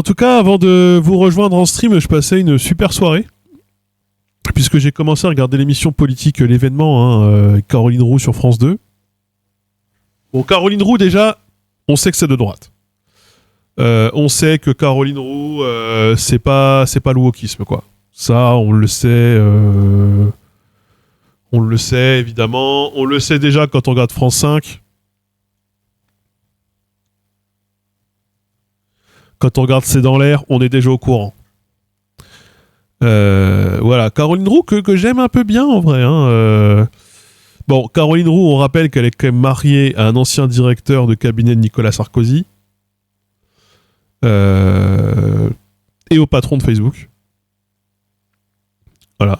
tout cas, avant de vous rejoindre en stream, je passais une super soirée. Puisque j'ai commencé à regarder l'émission politique L'événement, avec Caroline Roux sur France 2. Bon, Caroline Roux, déjà, on sait que c'est de droite. On sait que Caroline Roux, c'est pas le wokisme, quoi. Ça, on le sait. On le sait, évidemment. On le sait déjà quand on regarde France 5. Quand on regarde C'est dans l'air, on est déjà au courant. Voilà, Caroline Roux que j'aime un peu bien en vrai. Bon, Caroline Roux, on rappelle qu'elle est quand même mariée à un ancien directeur de cabinet de Nicolas Sarkozy et au patron de Facebook. Voilà.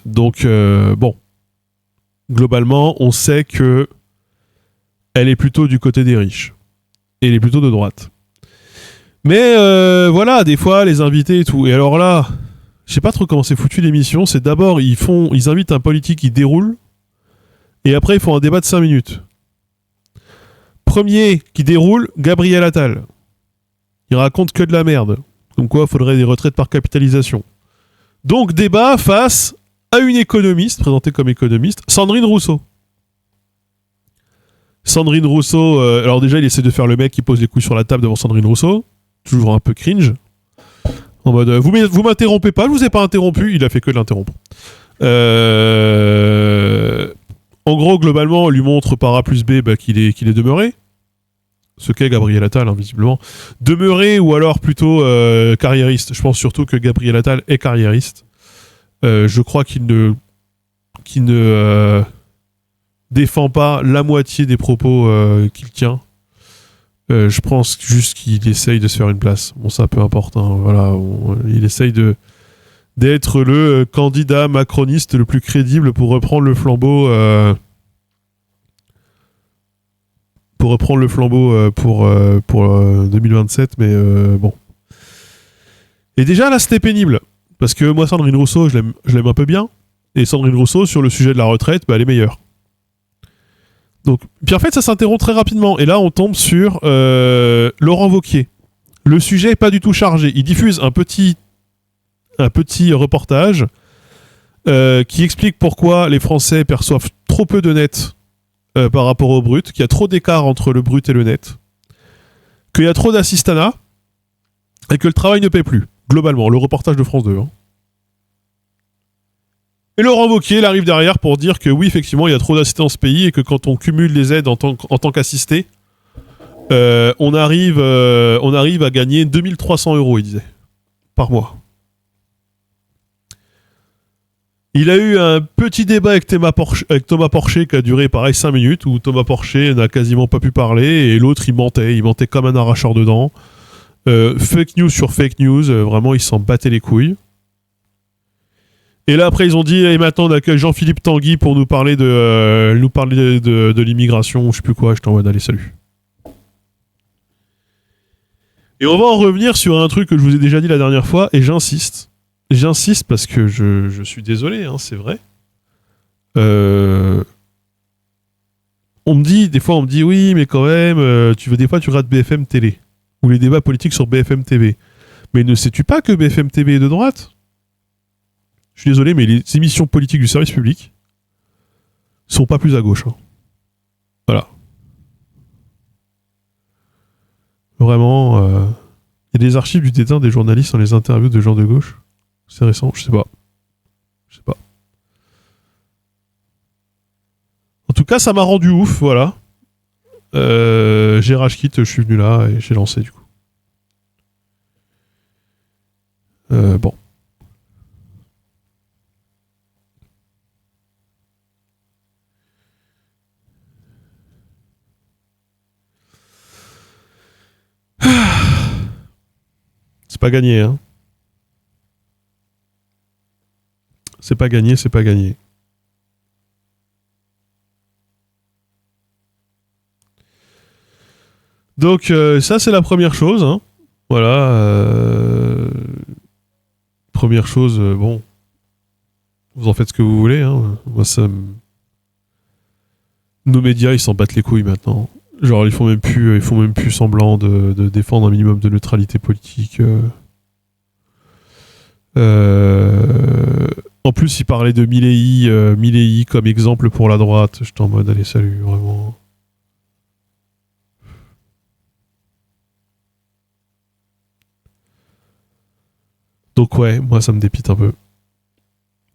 Donc, bon, globalement, on sait que elle est plutôt du côté des riches. Et elle est plutôt de droite. Mais voilà, des fois, les invités et tout. Et alors là, je sais pas trop comment c'est foutu l'émission. C'est d'abord, ils invitent un politique qui déroule. Et après, ils font un débat de 5 minutes. Premier qui déroule, Gabriel Attal. Il raconte que de la merde. Comme quoi, il faudrait des retraites par capitalisation. Donc, débat face à une économiste, présentée comme économiste, Sandrine Rousseau. Sandrine Rousseau, alors déjà, il essaie de faire le mec qui pose les couilles sur la table devant Sandrine Rousseau. Toujours un peu cringe. En mode, vous m'interrompez pas, je vous ai pas interrompu, il a fait que l'interrompre. En gros, globalement, on lui montre par A plus B qu'il est demeuré. Ce qu'est Gabriel Attal, visiblement. Demeuré ou alors plutôt carriériste. Je pense surtout que Gabriel Attal est carriériste. Je crois qu'il ne défend pas la moitié des propos qu'il tient. Je pense juste qu'il essaye de se faire une place. Bon, ça, peu importe. Voilà, il essaye d'être le candidat macroniste le plus crédible pour reprendre le flambeau. Pour 2027, mais bon. Et déjà, là, c'était pénible. Parce que moi, Sandrine Rousseau, je l'aime un peu bien. Et Sandrine Rousseau, sur le sujet de la retraite, elle est meilleure. Donc, puis en fait, ça s'interrompt très rapidement. Et là, on tombe sur Laurent Wauquiez. Le sujet n'est pas du tout chargé. Il diffuse un petit reportage qui explique pourquoi les Français perçoivent trop peu de net par rapport au brut, qu'il y a trop d'écart entre le brut et le net, qu'il y a trop d'assistanat et que le travail ne paie plus. Globalement, le reportage de France 2. Et Laurent Wauquiez, il arrive derrière pour dire que oui, effectivement, il y a trop d'assistants dans ce pays et que quand on cumule les aides en tant qu'assisté, on arrive à gagner 2300 €, il disait, par mois. Il a eu un petit débat avec Thomas Porcher qui a duré pareil 5 minutes, où Thomas Porcher n'a quasiment pas pu parler et l'autre il mentait comme un arracheur de dents. Fake news sur fake news, vraiment il s'en battait les couilles. Et là après ils ont dit et maintenant on accueille Jean-Philippe Tanguy pour nous parler de l'immigration, je sais plus quoi, je t'envoie d'aller salut. Et on va en revenir sur un truc que je vous ai déjà dit la dernière fois et j'insiste parce que je suis désolé, c'est vrai. Des fois on me dit oui mais quand même des fois tu rates BFM Télé ou les débats politiques sur BFM TV. Mais ne sais-tu pas que BFM TV est de droite ? Je suis désolé mais les émissions politiques du service public sont pas plus à gauche. Voilà. Vraiment, il y a des archives du dédain des journalistes dans les interviews de gens de gauche. C'est récent, je sais pas. En tout cas, ça m'a rendu ouf, voilà. J'ai rage quitte, je suis venu là et j'ai lancé du coup. Bon. C'est pas gagné, C'est pas gagné. Donc ça c'est la première chose. Voilà. Première chose, bon. Vous en faites ce que vous voulez. Moi ça... Nos médias ils s'en battent les couilles maintenant. Genre, ils font même plus semblant de défendre un minimum de neutralité politique. En plus, il parlait de Milei comme exemple pour la droite. J'étais en mode, allez, salut, vraiment. Donc ouais, moi ça me dépite un peu.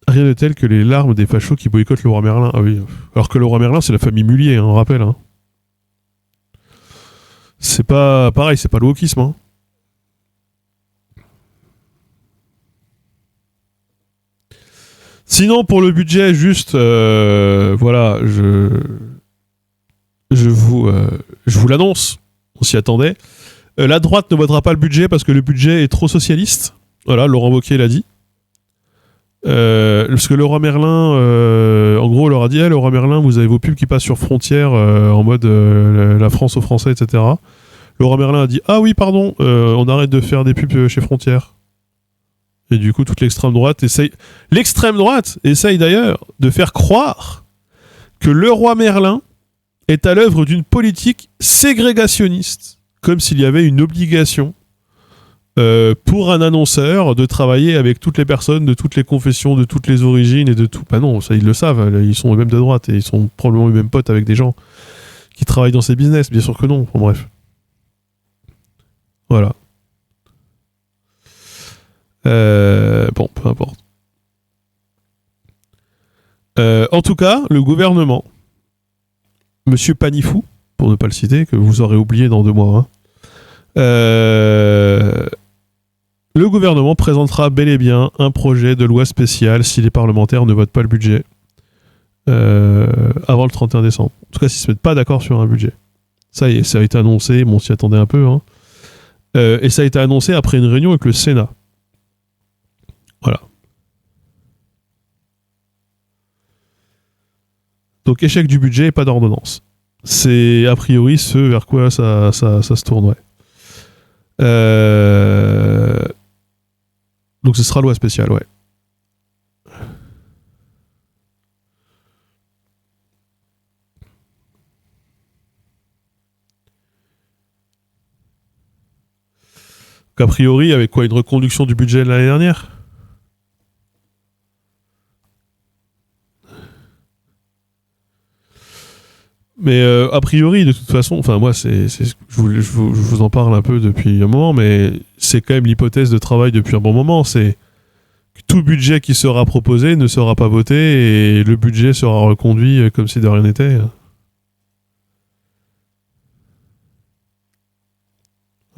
Rien de tel que les larmes des fachos qui boycottent le roi Merlin. Ah oui. Alors que le roi Merlin, c'est la famille Mullier, hein, on rappelle. Hein. C'est pas pareil, c'est pas le wokisme. Hein. Sinon, pour le budget, juste, voilà, je vous l'annonce. On s'y attendait. La droite ne votera pas le budget parce que le budget est trop socialiste. Voilà, Laurent Wauquiez l'a dit. Parce que le roi Merlin, en gros, leur a dit le roi Merlin, vous avez vos pubs qui passent sur frontière en mode la France aux Français, etc. Le roi Merlin a dit ah oui, pardon, on arrête de faire des pubs chez Frontière. Et du coup, toute l'extrême droite essaye. L'extrême droite essaye d'ailleurs de faire croire que le roi Merlin est à l'œuvre d'une politique ségrégationniste, comme s'il y avait une obligation pour un annonceur de travailler avec toutes les personnes de toutes les confessions, de toutes les origines et de tout. Bah non, ça ils le savent, ils sont eux-mêmes de droite et ils sont probablement eux-mêmes potes avec des gens qui travaillent dans ces business. Bien sûr que non, enfin, bref. Voilà. Bon, peu importe. En tout cas, le gouvernement, Monsieur Panifou, pour ne pas le citer, que vous aurez oublié dans 2 mois, hein, le gouvernement présentera bel et bien un projet de loi spéciale si les parlementaires ne votent pas le budget avant le 31 décembre. En tout cas, s'ils ne se mettent pas d'accord sur un budget. Ça y est, ça a été annoncé, bon, on s'y attendait un peu, hein. Et ça a été annoncé après une réunion avec le Sénat. Voilà. Donc échec du budget et pas d'ordonnance. C'est a priori ce vers quoi ça se tourne, ouais. Donc ce sera loi spéciale, ouais. Donc, a priori, avec quoi, une reconduction du budget de l'année dernière ? Mais a priori, de toute façon, enfin moi, je vous en parle un peu depuis un moment, mais c'est quand même l'hypothèse de travail depuis un bon moment. C'est que tout budget qui sera proposé ne sera pas voté et le budget sera reconduit comme si de rien n'était.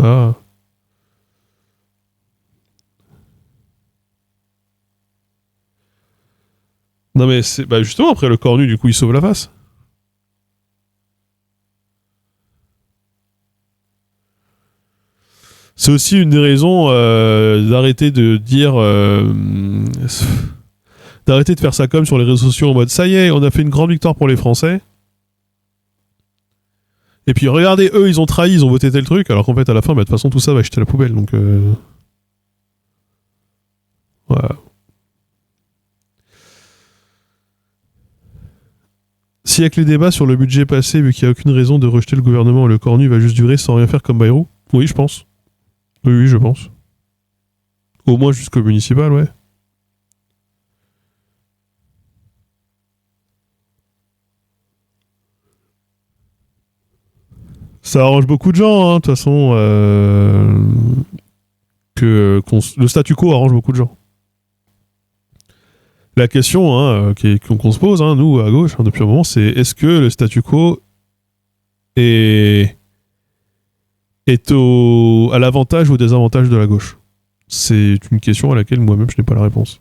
Ah. Non mais c'est bah justement après le cornu, du coup, il sauve la face. C'est aussi une des raisons d'arrêter de dire. D'arrêter de faire ça comme sur les réseaux sociaux en mode ça y est, on a fait une grande victoire pour les Français. Et puis regardez, eux, ils ont trahi, ils ont voté tel truc, alors qu'en fait, à la fin, bah, de toute façon, tout ça va acheter la poubelle. Donc. Voilà. Si avec les débats sur le budget passé, vu qu'il n'y a aucune raison de rejeter le gouvernement, le cornu va juste durer sans rien faire comme Bayrou. Oui, je pense. Oui, je pense. Au moins jusqu'au municipal, ouais. Ça arrange beaucoup de gens, hein, de toute façon. Le statu quo arrange beaucoup de gens. La question hein, qu'on se pose, hein, nous, à gauche, hein, depuis un moment, c'est est-ce que le statu quo est à l'avantage ou au désavantage de la gauche ? C'est une question à laquelle moi-même je n'ai pas la réponse.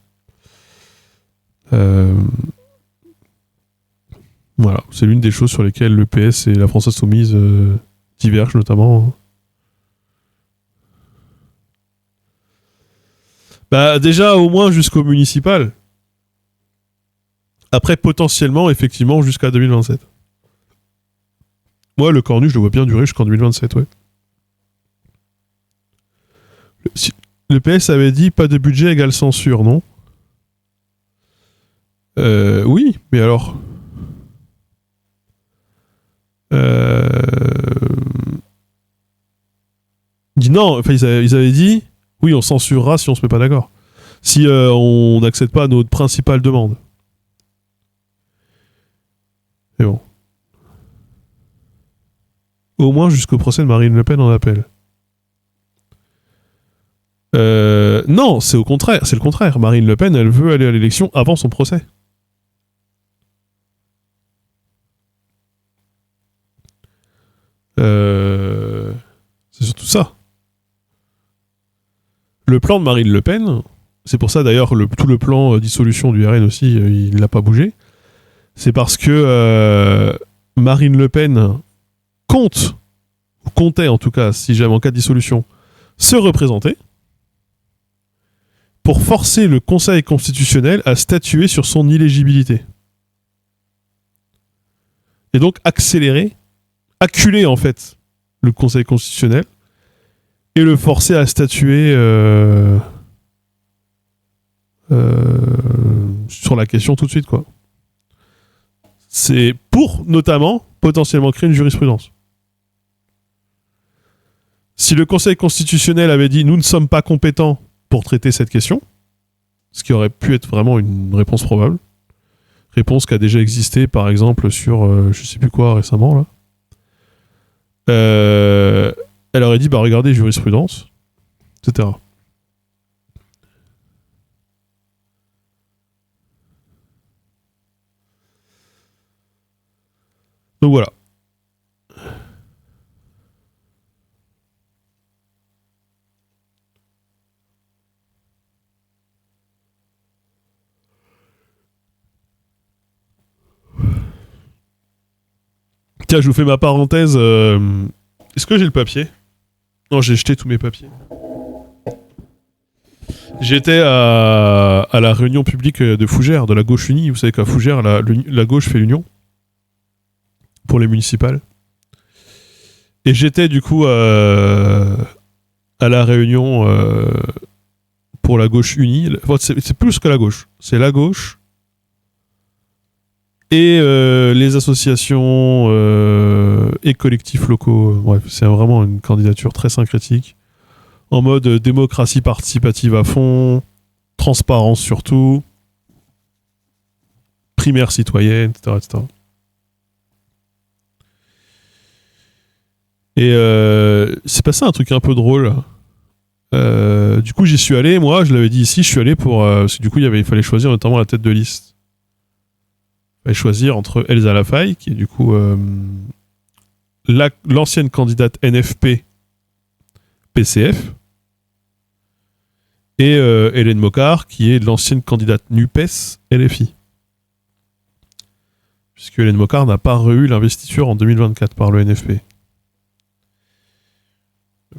Voilà, c'est l'une des choses sur lesquelles le PS et la France Insoumise divergent notamment. Bah déjà au moins jusqu'au municipal. Après potentiellement effectivement jusqu'à 2027. Moi le cornu je le vois bien durer jusqu'en 2027, ouais. Le PS avait dit pas de budget égale censure, non ? Oui, mais alors dit non, enfin ils avaient dit oui, on censurera si on se met pas d'accord. Si on n'accède pas à notre principale demande. Mais bon. Au moins jusqu'au procès de Marine Le Pen en appel. Non, c'est au contraire, c'est le contraire. Marine Le Pen, elle veut aller à l'élection avant son procès. C'est surtout ça. Le plan de Marine Le Pen, c'est pour ça d'ailleurs tout le plan dissolution du RN aussi, il n'a pas bougé. C'est parce que Marine Le Pen comptait en tout cas, si jamais en cas de dissolution, se représenter pour forcer le Conseil constitutionnel à statuer sur son illégibilité. Et donc acculer en fait le Conseil constitutionnel et le forcer à statuer sur la question tout de suite, quoi. C'est pour, notamment, potentiellement créer une jurisprudence. Si le Conseil constitutionnel avait dit « nous ne sommes pas compétents pour traiter cette question », ce qui aurait pu être vraiment une réponse probable, réponse qui a déjà existé, par exemple, sur je sais plus quoi récemment, là, elle aurait dit bah regardez jurisprudence, etc. Donc voilà. Tiens, je vous fais ma parenthèse. Est-ce que j'ai le papier ? Non, j'ai jeté tous mes papiers. J'étais à la réunion publique de Fougères, de la gauche unie. Vous savez qu'à Fougères, la gauche fait l'union pour les municipales. Et j'étais du coup à la réunion pour la gauche unie. Enfin, c'est plus que la gauche. C'est la gauche et les associations et collectifs locaux. Bref, c'est vraiment une candidature très syncrétique. En mode démocratie participative à fond, transparence surtout, primaire citoyenne, etc. etc. Et c'est passé un truc un peu drôle. Du coup, j'y suis allé, moi, je l'avais dit ici, je suis allé pour... parce que du coup, il fallait choisir notamment la tête de liste. Il fallait choisir entre Elsa Lafaille, qui est du coup l'ancienne candidate NFP PCF, et Hélène Mocard, qui est l'ancienne candidate NUPES LFI. Puisque Hélène Mocard n'a pas eu l'investiture en 2024 par le NFP.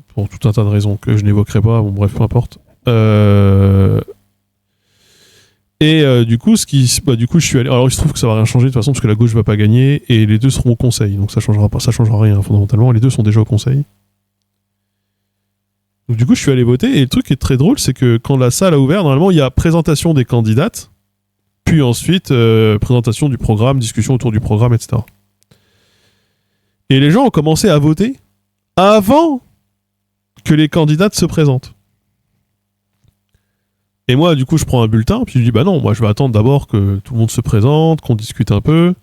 Pour tout un tas de raisons que je n'évoquerai pas, bon bref, peu importe. Du coup, je suis allé. Alors, il se trouve que ça va rien changer de toute façon, parce que la gauche va pas gagner, et les deux seront au conseil, donc ça changera rien fondamentalement. Les deux sont déjà au conseil. Donc du coup, je suis allé voter, et le truc qui est très drôle, c'est que quand la salle a ouvert, normalement, il y a présentation des candidates, puis ensuite présentation du programme, discussion autour du programme, etc. Et les gens ont commencé à voter avant que les candidates se présentent. Et moi, du coup, je prends un bulletin, puis je dis, bah non, moi, je vais attendre d'abord que tout le monde se présente, qu'on discute un peu,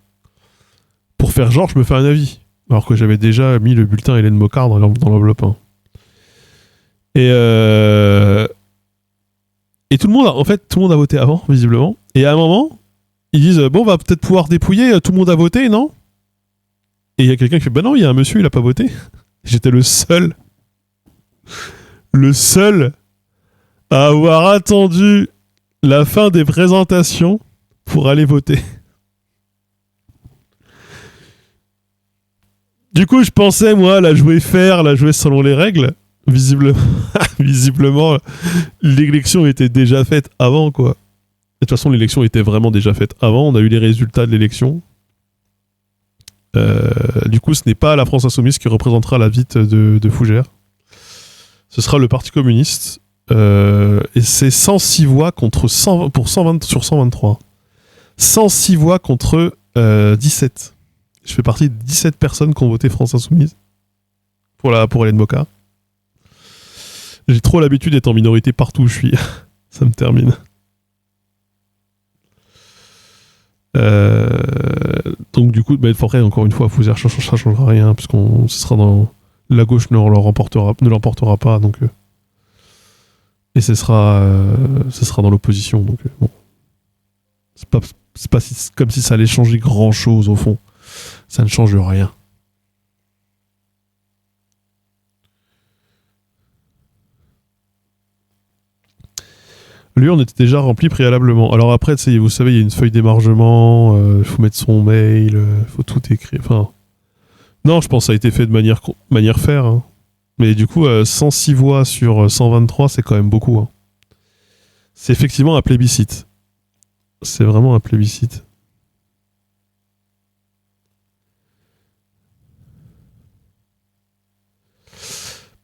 pour faire genre, je me fais un avis. Alors que j'avais déjà mis le bulletin Hélène Mocard dans l'enveloppe 1. Et tout le monde a voté avant, visiblement. Et à un moment, ils disent, bon, on va peut-être pouvoir dépouiller, tout le monde a voté, non ? Et il y a quelqu'un qui fait, bah non, il y a un monsieur, il a pas voté. J'étais le seul à avoir attendu la fin des présentations pour aller voter. Du coup, je pensais, moi, la jouer fair, la jouer selon les règles. Visiblement, l'élection était déjà faite avant, quoi. De toute façon, l'élection était vraiment déjà faite avant. On a eu les résultats de l'élection. Du coup, ce n'est pas la France Insoumise qui représentera la ville de Fougères. Ce sera le Parti communiste. Et c'est 106 voix contre 120 sur 123. 106 voix contre 17. Je fais partie de 17 personnes qui ont voté France Insoumise. pour Hélène Moka. J'ai trop l'habitude d'être en minorité partout où je suis. Ça me termine. Donc du coup, Forêt, encore une fois, Fougères, ça changera rien, puisqu'on ce sera dans la gauche ne l'emportera pas, donc et ce sera dans l'opposition, donc bon, c'est pas comme si ça allait changer grand chose au fond. Ça ne change rien. L'urne était déjà remplie préalablement. Alors après, vous savez, il y a une feuille d'émargement, il faut mettre son mail, il faut tout écrire. Enfin, non, je pense que ça a été fait de manière faire. Hein. Mais du coup, 106 voix sur 123, c'est quand même beaucoup. Hein. C'est effectivement un plébiscite. C'est vraiment un plébiscite.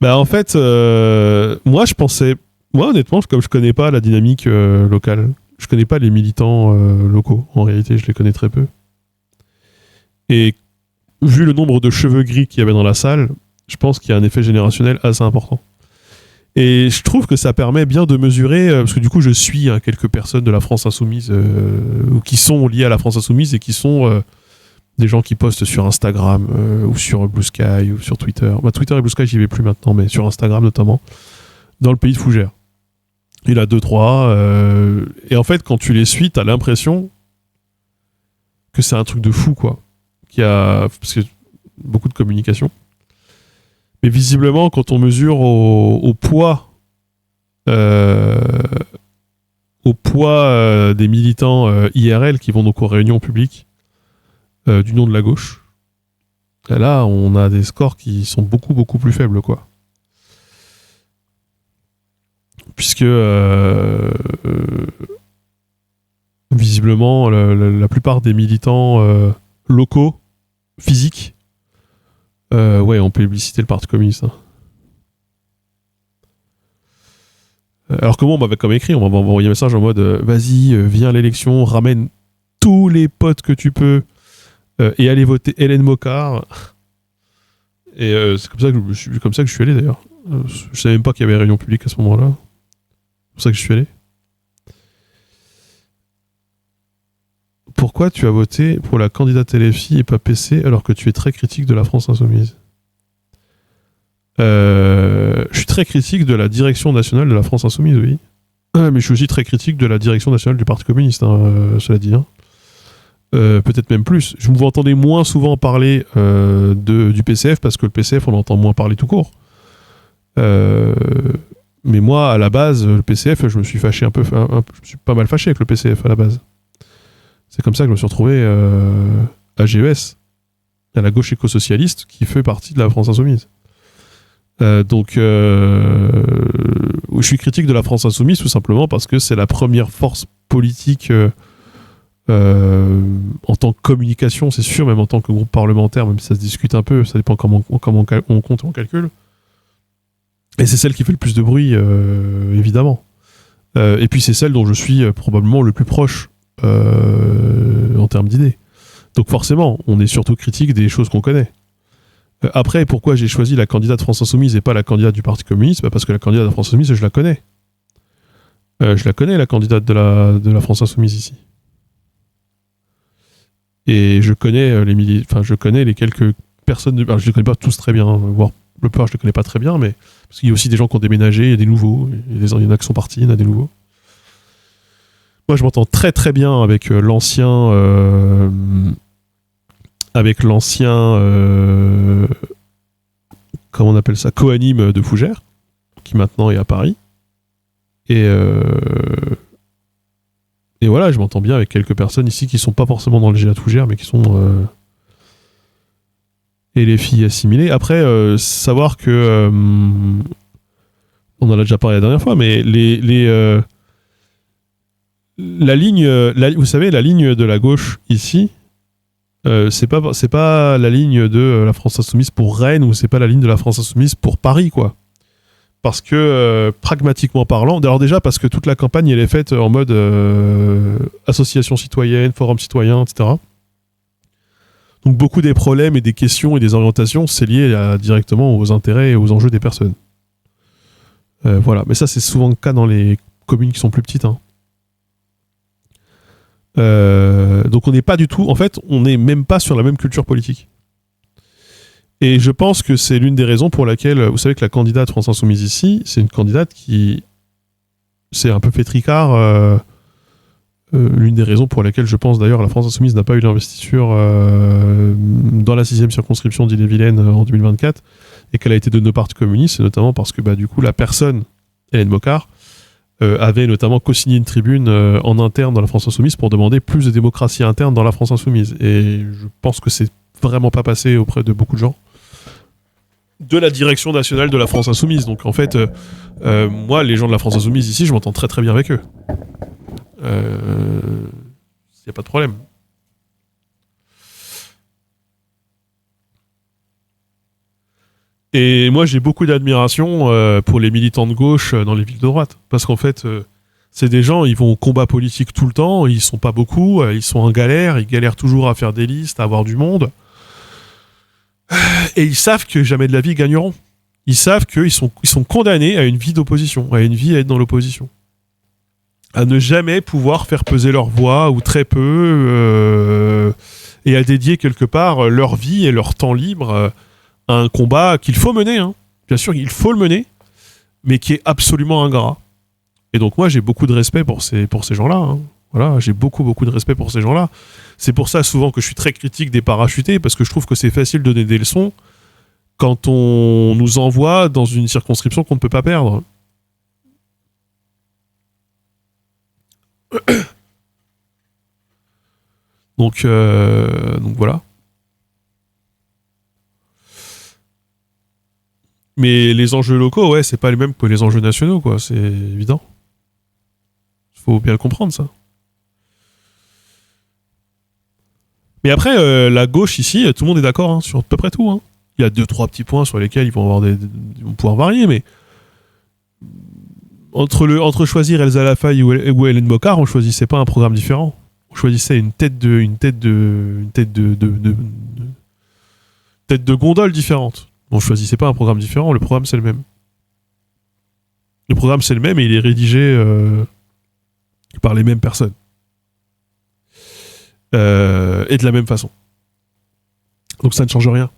Bah en fait, moi je pensais... Moi, honnêtement, comme je connais pas la dynamique locale, je connais pas les militants locaux. En réalité, je les connais très peu. Et vu le nombre de cheveux gris qu'il y avait dans la salle, je pense qu'il y a un effet générationnel assez important. Et je trouve que ça permet bien de mesurer, parce que du coup, je suis quelques personnes de la France Insoumise ou qui sont liées à la France Insoumise et qui sont des gens qui postent sur Instagram ou sur Blue Sky ou sur Twitter. Bah, Twitter et Blue Sky, j'y vais plus maintenant, mais sur Instagram notamment, dans le pays de Fougères. Il a 2-3. Et en fait, quand tu les suis, t'as l'impression que c'est un truc de fou, quoi. Parce que beaucoup de communication. Mais visiblement, quand on mesure au poids des militants IRL qui vont donc aux réunions publiques du nom de la gauche, là, on a des scores qui sont beaucoup, beaucoup plus faibles, quoi. Puisque visiblement la plupart des militants locaux, physiques, on peut publiciter le Parti communiste. Hein. Alors comment on m'avait comme écrit, on m'avait envoyé un message en mode vas-y, viens à l'élection, ramène tous les potes que tu peux et allez voter Hélène Mocard. Et c'est comme ça que je suis allé d'ailleurs. Je savais même pas qu'il y avait réunion publique à ce moment-là. C'est pour ça que je suis allé. Pourquoi tu as voté pour la candidate LFI et pas PC alors que tu es très critique de la France Insoumise ? Je suis très critique de la direction nationale de la France Insoumise, oui. Mais je suis aussi très critique de la direction nationale du Parti communiste, cela dit. Hein. Peut-être même plus. Je vous entendais moins souvent parler du PCF parce que le PCF, on entend moins parler tout court. Mais moi, à la base, le PCF, je me suis fâché je me suis pas mal fâché avec le PCF à la base. C'est comme ça que je me suis retrouvé à GES, à la gauche éco-socialiste, qui fait partie de la France Insoumise. Donc, je suis critique de la France Insoumise tout simplement parce que c'est la première force politique en tant que communication, c'est sûr, même en tant que groupe parlementaire, même si ça se discute un peu, ça dépend comment on compte et on calcule. Et c'est celle qui fait le plus de bruit, évidemment. Et puis c'est celle dont je suis probablement le plus proche en termes d'idées. Donc forcément, on est surtout critique des choses qu'on connaît. Après, pourquoi j'ai choisi la candidate France Insoumise et pas la candidate du Parti communiste ? Parce que la candidate de France Insoumise, je la connais. Je la connais, la candidate de la France Insoumise ici. Et je connais je connais les quelques personnes... Alors, je les connais pas tous très bien, voire le plupart, je les connais pas très bien, mais parce qu'il y a aussi des gens qui ont déménagé, il y a des nouveaux, il y en a qui sont partis, il y en a des nouveaux. Moi, je m'entends très très bien avec l'ancien... comment on appelle ça, co-anime de Fougères, qui maintenant est à Paris. Et voilà, je m'entends bien avec quelques personnes ici qui sont pas forcément dans le GA de Fougères, mais qui sont et les filles assimilées. Après, savoir que on en a déjà parlé la dernière fois, mais la ligne, vous savez, la ligne de la gauche ici, c'est pas la ligne de la France Insoumise pour Rennes ou c'est pas la ligne de la France Insoumise pour Paris, quoi. Parce que, pragmatiquement parlant, alors déjà parce que toute la campagne elle est faite en mode association citoyenne, forum citoyen, etc. Donc beaucoup des problèmes et des questions et des orientations, c'est lié directement aux intérêts et aux enjeux des personnes. Voilà, mais ça c'est souvent le cas dans les communes qui sont plus petites. Hein. Donc on n'est pas du tout, en fait, on n'est même pas sur la même culture politique. Et je pense que c'est l'une des raisons pour laquelle, vous savez que la candidate France Insoumise ici, c'est une candidate qui, c'est un peu fait tricard. L'une des raisons pour laquelle je pense d'ailleurs la France Insoumise n'a pas eu l'investiture dans la 6e circonscription d'Ille-et-Vilaine en 2024 et qu'elle a été donnée au Parti communiste, c'est notamment parce que du coup la personne, Hélène Bocard, avait notamment co-signé une tribune en interne dans la France Insoumise pour demander plus de démocratie interne dans la France Insoumise. Et je pense que c'est vraiment pas passé auprès de beaucoup de gens de la direction nationale de la France Insoumise. Donc en fait, moi, les gens de la France Insoumise ici, je m'entends très très bien avec eux. Il n'y a pas de problème. Et moi, j'ai beaucoup d'admiration pour les militants de gauche dans les villes de droite. Parce qu'en fait, c'est des gens, ils vont au combat politique tout le temps, ils sont pas beaucoup, ils sont en galère, ils galèrent toujours à faire des listes, à avoir du monde. Et ils savent que jamais de la vie ils gagneront. Ils savent qu'ils sont condamnés à une vie d'opposition, à une vie à être dans l'opposition. À ne jamais pouvoir faire peser leur voix, ou très peu, et à dédier quelque part leur vie et leur temps libre à un combat qu'il faut mener. Hein. Bien sûr, il faut le mener, mais qui est absolument ingrat. Et donc moi, j'ai beaucoup de respect pour ces gens-là. Hein. Voilà, j'ai beaucoup de respect pour ces gens-là. C'est pour ça souvent que je suis très critique des parachutés, parce que je trouve que c'est facile de donner des leçons quand on nous envoie dans une circonscription qu'on ne peut pas perdre. Donc voilà. Mais les enjeux locaux, ouais, c'est pas les mêmes que les enjeux nationaux, quoi. C'est évident. Faut bien le comprendre, ça. Mais après, la gauche ici, tout le monde est d'accord hein, sur à peu près tout. Hein. Il y a 2-3 petits points sur lesquels ils vont pouvoir varier, mais entre choisir Elsa Lafaille ou Hélène Bocard, on choisissait pas un programme différent. On choisissait une tête de gondole différente. On choisissait pas un programme différent. Le programme c'est le même. Le programme c'est le même et il est rédigé par les mêmes personnes et de la même façon. Donc ça ne change rien.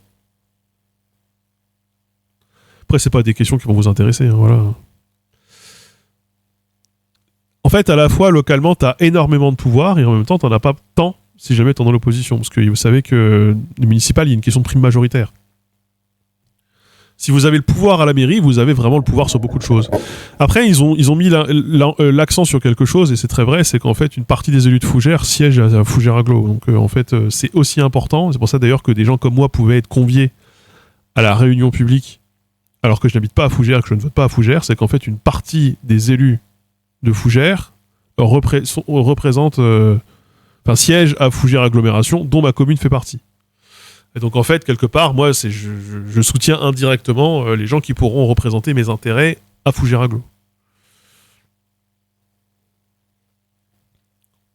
Après c'est pas des questions qui vont vous intéresser. Hein, voilà. En fait, à la fois, localement, t'as énormément de pouvoir et en même temps, t'en as pas tant si jamais t'es dans l'opposition. Parce que vous savez que les municipales, il y a une question de prime majoritaire. Si vous avez le pouvoir à la mairie, vous avez vraiment le pouvoir sur beaucoup de choses. Après, ils ont mis l'accent sur quelque chose, et c'est très vrai, c'est qu'en fait, une partie des élus de Fougères siègent à Fougères Agglo. Donc, en fait, c'est aussi important. C'est pour ça, d'ailleurs, que des gens comme moi pouvaient être conviés à la réunion publique, alors que je n'habite pas à Fougères, que je ne vote pas à Fougères. C'est qu'en fait, une partie des élus de Fougères représente siège à Fougères Agglomération, dont ma commune fait partie. Et donc en fait, quelque part, moi, je soutiens indirectement les gens qui pourront représenter mes intérêts à Fougères Agglo.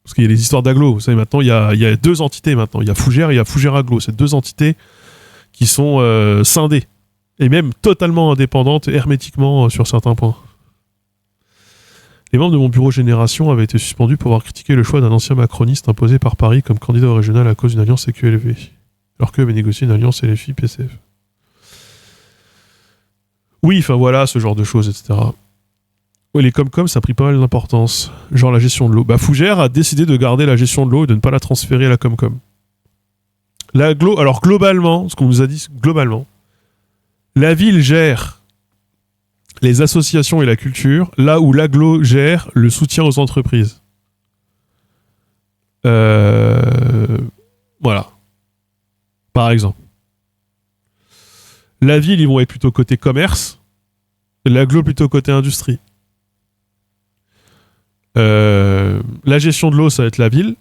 Parce qu'il y a les histoires d'agglo. Vous savez, maintenant, il y a 2 entités maintenant. Il y a Fougères et il y a Fougères Agglo. C'est 2 entités qui sont scindées. Et même totalement indépendantes, hermétiquement sur certains points. Les membres de mon bureau Génération avaient été suspendus pour avoir critiqué le choix d'un ancien macroniste imposé par Paris comme candidat au régional à cause d'une alliance CQLV, alors qu'eux avaient négocié une alliance LFI-PCF. Oui, enfin voilà, ce genre de choses, etc. Oui, les Comcom, ça a pris pas mal d'importance. Genre la gestion de l'eau. Fougères a décidé de garder la gestion de l'eau et de ne pas la transférer à la Comcom. Alors globalement, ce qu'on nous a dit, globalement, la ville gère les associations et la culture, là où l'agglo gère le soutien aux entreprises. Voilà. Par exemple. La ville, ils vont être plutôt côté commerce, l'agglo plutôt côté industrie. La gestion de l'eau, ça va être la ville.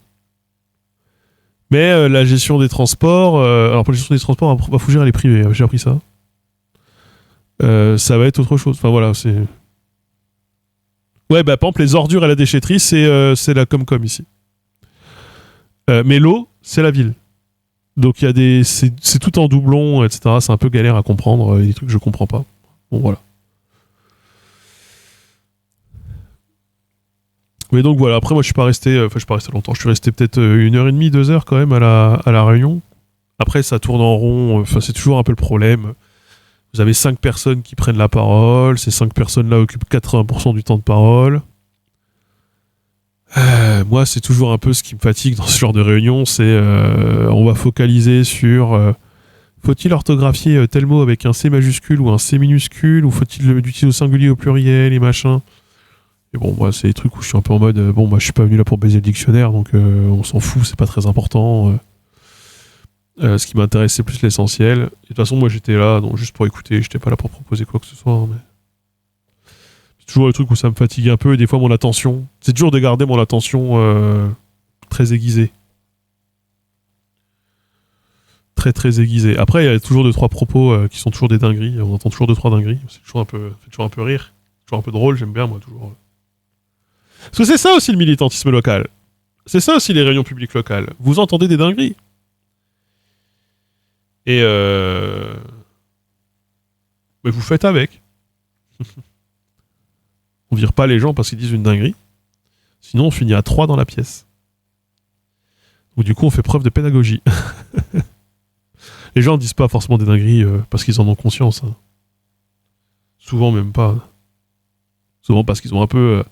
Mais la gestion des transports... alors pour la gestion des transports, à Fougères, elle est privée. J'ai appris ça. Ça va être autre chose. Enfin voilà, c'est... Ouais, par exemple, les ordures et la déchetterie, c'est la Comcom ici. Mais l'eau, c'est la ville. Donc il y a c'est tout en doublon, etc. C'est un peu galère à comprendre. Il y a des trucs que je comprends pas. Bon voilà. Mais donc voilà. Après moi je suis pas resté longtemps. Je suis resté peut-être 1h30, 2 heures quand même à la réunion. Après ça tourne en rond. Enfin c'est toujours un peu le problème. Vous avez 5 personnes qui prennent la parole. Ces 5 personnes-là occupent 80% du temps de parole. Moi, c'est toujours un peu ce qui me fatigue dans ce genre de réunion, c'est on va focaliser sur faut-il orthographier tel mot avec un C majuscule ou un C minuscule, ou faut-il l'utiliser au singulier ou au pluriel et machin. Et bon, moi, c'est des trucs où je suis un peu en mode bon, moi, je suis pas venu là pour baiser le dictionnaire, donc on s'en fout, c'est pas très important. Ce qui m'intéresse, c'est plus l'essentiel. Et de toute façon, moi, j'étais là, donc juste pour écouter, j'étais pas là pour proposer quoi que ce soit. Mais c'est toujours le truc où ça me fatigue un peu, et des fois mon attention, c'est toujours de garder mon attention très aiguisée. Très très aiguisée. Après, il y a toujours 2-3 propos qui sont toujours des dingueries, on entend toujours 2-3 dingueries, c'est toujours fait toujours un peu rire, toujours un peu drôle, j'aime bien moi toujours. Parce que c'est ça aussi le militantisme local. C'est ça aussi les réunions publiques locales. Vous entendez des dingueries. Et mais vous faites avec. On vire pas les gens parce qu'ils disent une dinguerie. Sinon, on finit à 3 dans la pièce. Donc du coup, on fait preuve de pédagogie. Les gens ne disent pas forcément des dingueries parce qu'ils en ont conscience. Hein. Souvent même pas. Souvent parce qu'ils ont un peu...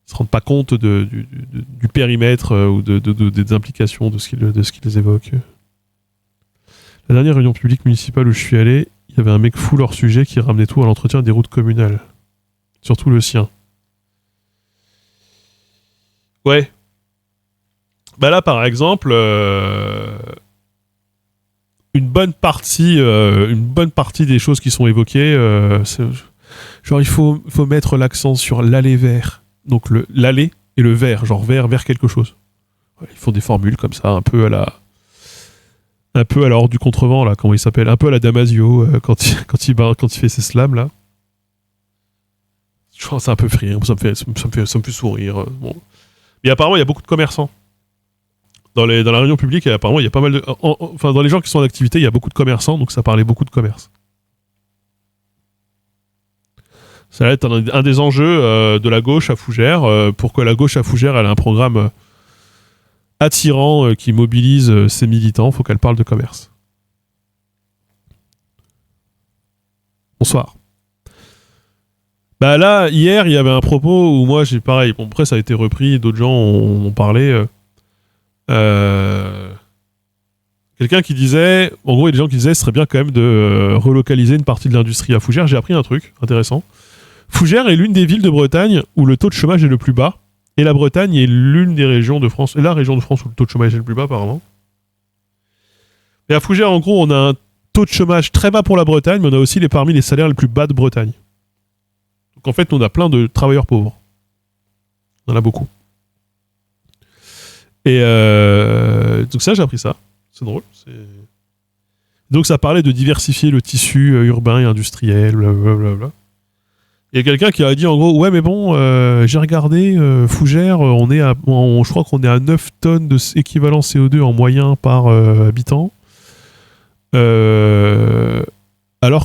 ils se rendent pas compte du périmètre ou des implications de ce qu'ils évoquent. La dernière réunion publique municipale où je suis allé, il y avait un mec full hors sujet qui ramenait tout à l'entretien des routes communales. Surtout le sien. Ouais. Bah là, par exemple, une bonne partie des choses qui sont évoquées, genre il faut mettre l'accent sur l'aller vers. Donc l'aller et le vers, genre vers quelque chose. Ouais, ils font des formules comme ça, un peu à la hors du contrevent là, comment il s'appelle, un peu à la Damasio quand il fait ses slams là. Je crois que c'est un peu frire, ça me fait sourire. Bon. Mais apparemment il y a beaucoup de commerçants. Dans la réunion publique, apparemment il y a pas mal de... Enfin dans les gens qui sont en activité, il y a beaucoup de commerçants, donc ça parlait beaucoup de commerce. Ça va être un des enjeux de la gauche à Fougères, pour que la gauche à Fougères elle ait un programme attirant qui mobilise ses militants, faut qu'elle parle de commerce. Bonsoir. Bah là, hier, il y avait un propos où moi, j'ai pareil. Bon, après, ça a été repris, d'autres gens ont parlé. Quelqu'un qui disait, en gros, il y a des gens qui disaient, ce serait bien quand même de relocaliser une partie de l'industrie à Fougères. J'ai appris un truc intéressant. Fougères est l'une des villes de Bretagne où le taux de chômage est le plus bas. Et la Bretagne est l'une des régions de France, et la région de France où le taux de chômage est le plus bas, apparemment. Et à Fougères, en gros, on a un taux de chômage très bas pour la Bretagne, mais on a aussi parmi les salaires les plus bas de Bretagne. Donc en fait, on a plein de travailleurs pauvres. On en a beaucoup. Et donc ça, j'ai appris ça. C'est drôle. Donc ça parlait de diversifier le tissu urbain et industriel, blablabla. Il y a quelqu'un qui a dit en gros, ouais mais bon, j'ai regardé, Fougères, je crois qu'on est à 9 tonnes de équivalent CO2 en moyen par habitant, alors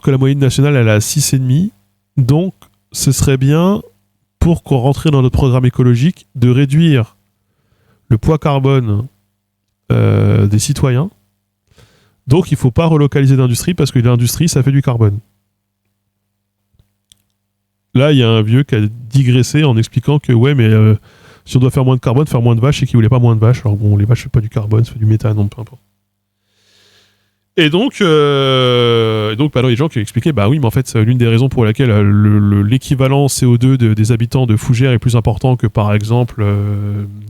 que la moyenne nationale elle est à 6,5. Donc ce serait bien, pour qu'on rentre dans notre programme écologique, de réduire le poids carbone des citoyens. Donc il ne faut pas relocaliser l'industrie, parce que l'industrie ça fait du carbone. Là, il y a un vieux qui a digressé en expliquant que ouais, mais si on doit faire moins de carbone, faire moins de vaches, et qu'il voulait pas moins de vaches. Alors bon, les vaches, c'est pas du carbone, c'est du méthane, donc peu importe. Et donc, bah, il y a des gens qui ont expliqué, bah oui, mais en fait, l'une des raisons pour laquelle l'équivalent CO2 des habitants de Fougères est plus important que, par exemple,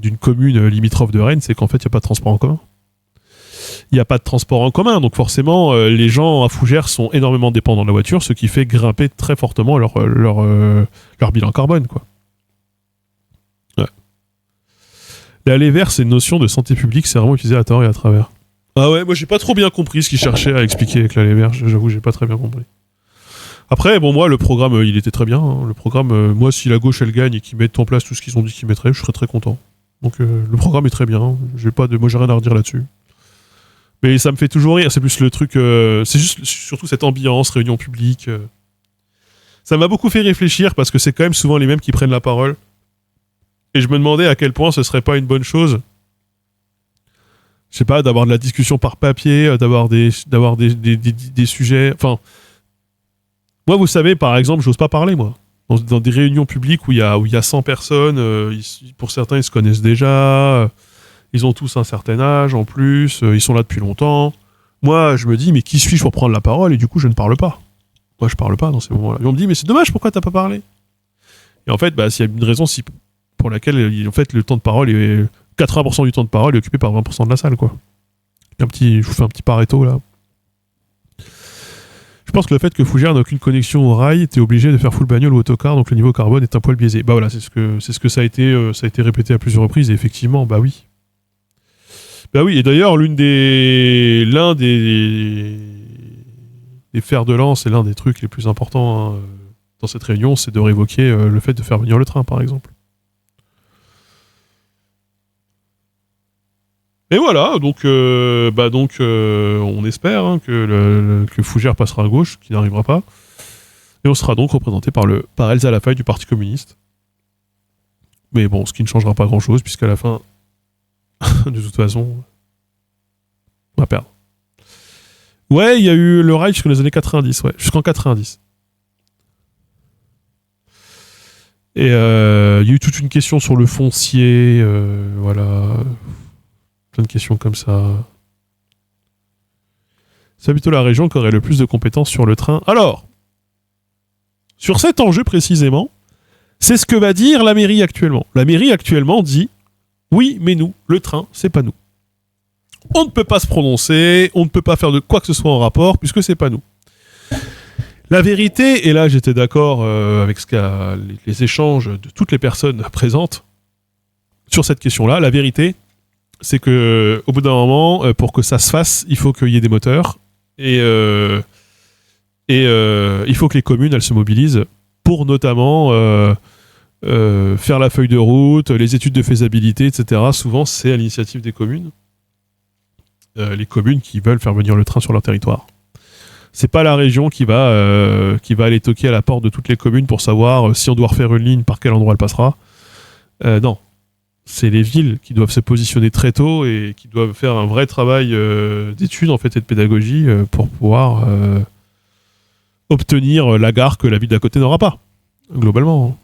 d'une commune limitrophe de Rennes, c'est qu'en fait, il n'y a pas de transport en commun. Il n'y a pas de transport en commun, donc forcément, les gens à Fougères sont énormément dépendants de la voiture, ce qui fait grimper très fortement leur bilan carbone, quoi. Ouais. L'aller vers, c'est une notion de santé publique, c'est vraiment utilisé à tort et à travers. Ah ouais, moi j'ai pas trop bien compris ce qu'il cherchait à expliquer avec l'aller vers, j'avoue, j'ai pas très bien compris. Après, bon, moi, le programme, il était très bien. Hein. Le programme, moi, si la gauche, elle gagne et qu'ils mettent en place tout ce qu'ils ont dit qu'ils mettraient, je serais très content. Donc, le programme est très bien. Moi, j'ai rien à redire là-dessus. Mais ça me fait toujours rire, c'est plus le truc... c'est juste surtout cette ambiance, réunion publique. Ça m'a beaucoup fait réfléchir parce que c'est quand même souvent les mêmes qui prennent la parole. Et je me demandais à quel point ce serait pas une bonne chose, je sais pas, d'avoir de la discussion par papier, d'avoir des sujets... Enfin, moi, vous savez, par exemple, j'ose pas parler, moi. Dans des réunions publiques où il y a 100 personnes, pour certains, ils se connaissent déjà, ils ont tous un certain âge en plus, ils sont là depuis longtemps. Moi, je me dis, mais qui suis-je pour prendre la parole? Et du coup, je ne parle pas. Moi, je parle pas dans ces moments-là. Et on me dit, mais c'est dommage, pourquoi t'as pas parlé? Et en fait, s'il y a une raison pour laquelle, en fait, le temps de parole est... 80% du temps de parole est occupé par 20% de la salle, quoi. Je vous fais un petit Pareto, là. Je pense que le fait que Fougères n'a aucune connexion au rail, t'es obligé de faire full bagnole ou autocar, donc le niveau carbone est un poil biaisé. Bah voilà, c'est ce que ça a été répété à plusieurs reprises, et effectivement, bah oui. Bah oui, et d'ailleurs, l'un des fers de lance et l'un des trucs les plus importants dans cette réunion, c'est de révoquer le fait de faire venir le train, par exemple. Et voilà, donc on espère que Fougères passera à gauche, qui n'arrivera pas. Et on sera donc représenté par Elsa Lafaye du Parti communiste. Mais bon, ce qui ne changera pas grand-chose, puisqu'à la fin, de toute façon, on va perdre. Ouais, il y a eu le rail jusqu'aux les années 90, ouais, jusqu'en 90. Et il y a eu toute une question sur le foncier, voilà... Plein de questions comme ça. C'est plutôt la région qui aurait le plus de compétences sur le train. Alors, sur cet enjeu précisément, c'est ce que va dire la mairie actuellement. La mairie actuellement dit « Oui, mais nous, le train, c'est pas nous. On ne peut pas se prononcer, on ne peut pas faire de quoi que ce soit en rapport, puisque c'est pas nous. » La vérité, et là j'étais d'accord avec les échanges de toutes les personnes présentes sur cette question-là, la vérité, c'est que au bout d'un moment, pour que ça se fasse, il faut qu'il y ait des moteurs et il faut que les communes elles se mobilisent pour notamment faire la feuille de route, les études de faisabilité, etc. Souvent, c'est à l'initiative des communes, les communes qui veulent faire venir le train sur leur territoire. C'est pas la région qui va aller toquer à la porte de toutes les communes pour savoir si on doit refaire une ligne, par quel endroit elle passera. Non. C'est les villes qui doivent se positionner très tôt et qui doivent faire un vrai travail d'études en fait, et de pédagogie pour pouvoir obtenir la gare que la ville d'à côté n'aura pas, globalement.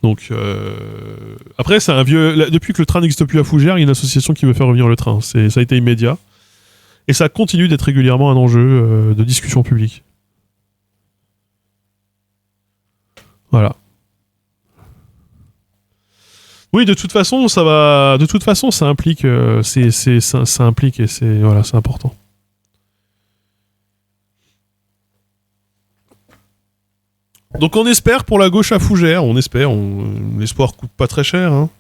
Donc, après, c'est un vieux... Depuis que le train n'existe plus à Fougères, il y a une association qui veut faire revenir le train. Ça a été immédiat. Et ça continue d'être régulièrement un enjeu de discussion publique. Voilà. Oui, de toute façon, ça va. De toute façon, ça implique. Ça implique et c'est important. Donc on espère pour la gauche à Fougères, on espère. L'espoir coûte pas très cher. Hein.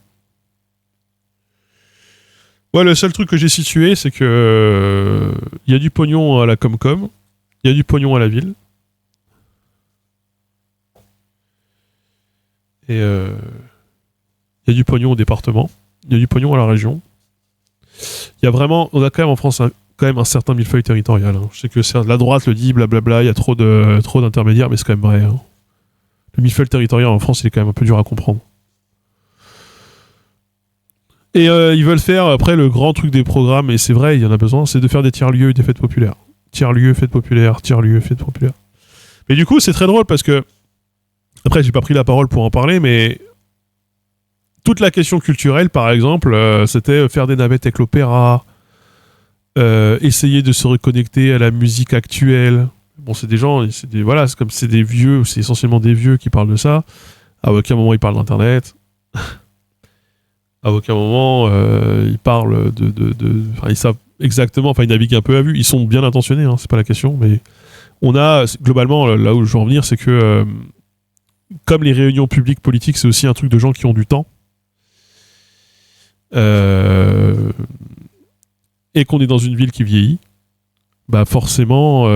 Ouais, le seul truc que j'ai situé, c'est que y a du pognon à la Comcom, il y a du pognon à la ville. Et il y a du pognon au département, il y a du pognon à la région. Il y a vraiment, on a quand même en France quand même un certain millefeuille territorial. Hein. Je sais que la droite le dit, blablabla, il y a trop d'intermédiaires, mais c'est quand même vrai. Hein. Le millefeuille territorial en France, il est quand même un peu dur à comprendre. Et ils veulent faire, après, le grand truc des programmes, et c'est vrai, il y en a besoin, c'est de faire des tiers-lieux et des fêtes populaires. Tiers-lieux, fêtes populaires, tiers-lieux, fêtes populaires. Mais du coup, c'est très drôle parce que après, j'ai pas pris la parole pour en parler, mais toute la question culturelle, par exemple, c'était faire des navettes avec l'opéra, essayer de se reconnecter à la musique actuelle. Bon, c'est des gens, c'est comme c'est des vieux, c'est essentiellement des vieux qui parlent de ça. À aucun moment ils parlent d'internet. À aucun moment ils parlent ils savent exactement, ils naviguent un peu à vue. Ils sont bien intentionnés, hein, c'est pas la question, mais on a globalement là où je veux en venir, c'est que comme les réunions publiques politiques, c'est aussi un truc de gens qui ont du temps. Et qu'on est dans une ville qui vieillit, bah forcément,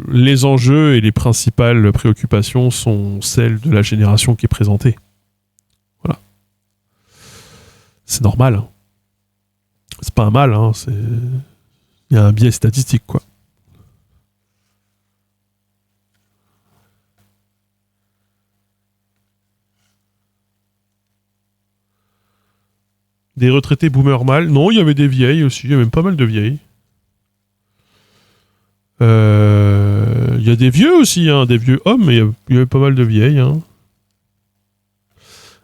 les enjeux et les principales préoccupations sont celles de la génération qui est présentée. Voilà. C'est normal. Hein. C'est pas un mal, hein, c'est... Il y a un biais statistique, quoi. Des retraités boomers mâles. Non, il y avait des vieilles aussi. Il y a même pas mal de vieilles. Il y a des vieux aussi, hein, des vieux hommes, mais il y avait pas mal de vieilles. Hein.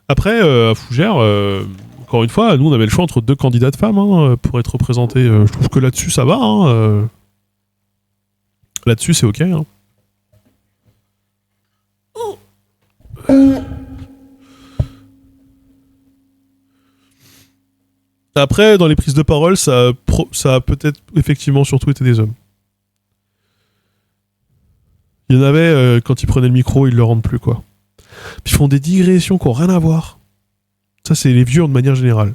Après, à Fougères, encore une fois, nous on avait le choix entre 2 candidats de femmes hein, pour être représentés. Je trouve que là-dessus ça va. Hein, là-dessus c'est ok. Hein. Après, dans les prises de parole, ça a peut-être effectivement surtout été des hommes. Il y en avait, quand ils prenaient le micro, ils le rendent plus, quoi. Puis ils font des digressions qui n'ont rien à voir. Ça, c'est les vieux de manière générale.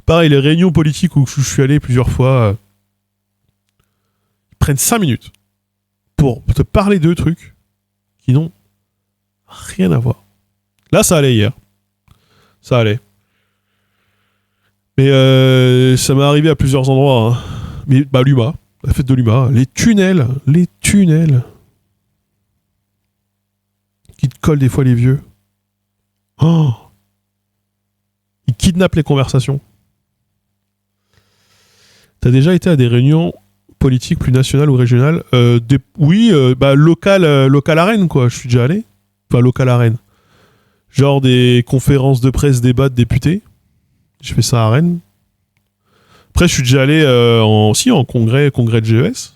Pareil, les réunions politiques où je suis allé plusieurs fois, ils prennent 5 minutes pour te parler de trucs qui n'ont rien à voir. Là, ça allait hier. Ça allait. Mais ça m'est arrivé à plusieurs endroits. Hein. Mais bah, l'UMA, la fête de l'UMA, les tunnels qui te collent des fois les vieux. Oh, ils kidnappent les conversations. T'as déjà été à des réunions politiques plus nationales ou régionales Oui, local à Rennes, quoi. Je suis déjà allé. Enfin, local à Rennes. Genre des conférences de presse, débats de députés. Je fais ça à Rennes. Après, je suis déjà allé aussi en congrès de GES.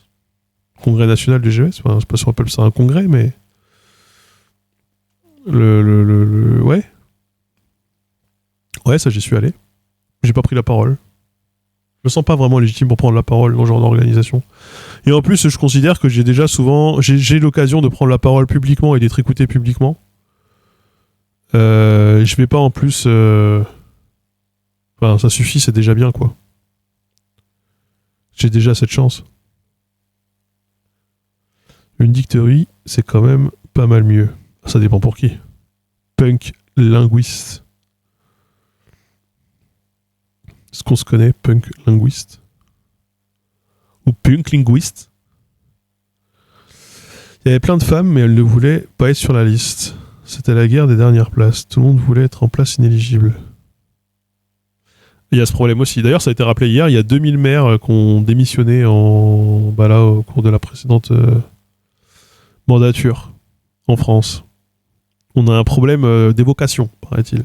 Congrès national de GES. Enfin, je sais pas si on appelle ça un congrès, mais... Ouais. Ouais, ça, j'y suis allé. J'ai pas pris la parole. Je me sens pas vraiment légitime pour prendre la parole dans ce genre d'organisation. Et en plus, je considère que j'ai l'occasion de prendre la parole publiquement et d'être écouté publiquement. Je vais pas en plus... Enfin, ça suffit, c'est déjà bien, quoi. J'ai déjà cette chance. Une dicterie, c'est quand même pas mal mieux. Ça dépend pour qui. Punk linguiste. Est-ce qu'on se connaît, punk linguiste? Ou punk linguiste? Il y avait plein de femmes, mais elles ne voulaient pas être sur la liste. C'était la guerre des dernières places. Tout le monde voulait être en place inéligible. Il y a ce problème aussi. D'ailleurs, ça a été rappelé hier, il y a 2000 maires qui ont démissionné au cours de la précédente mandature en France. On a un problème d'évocation, paraît-il.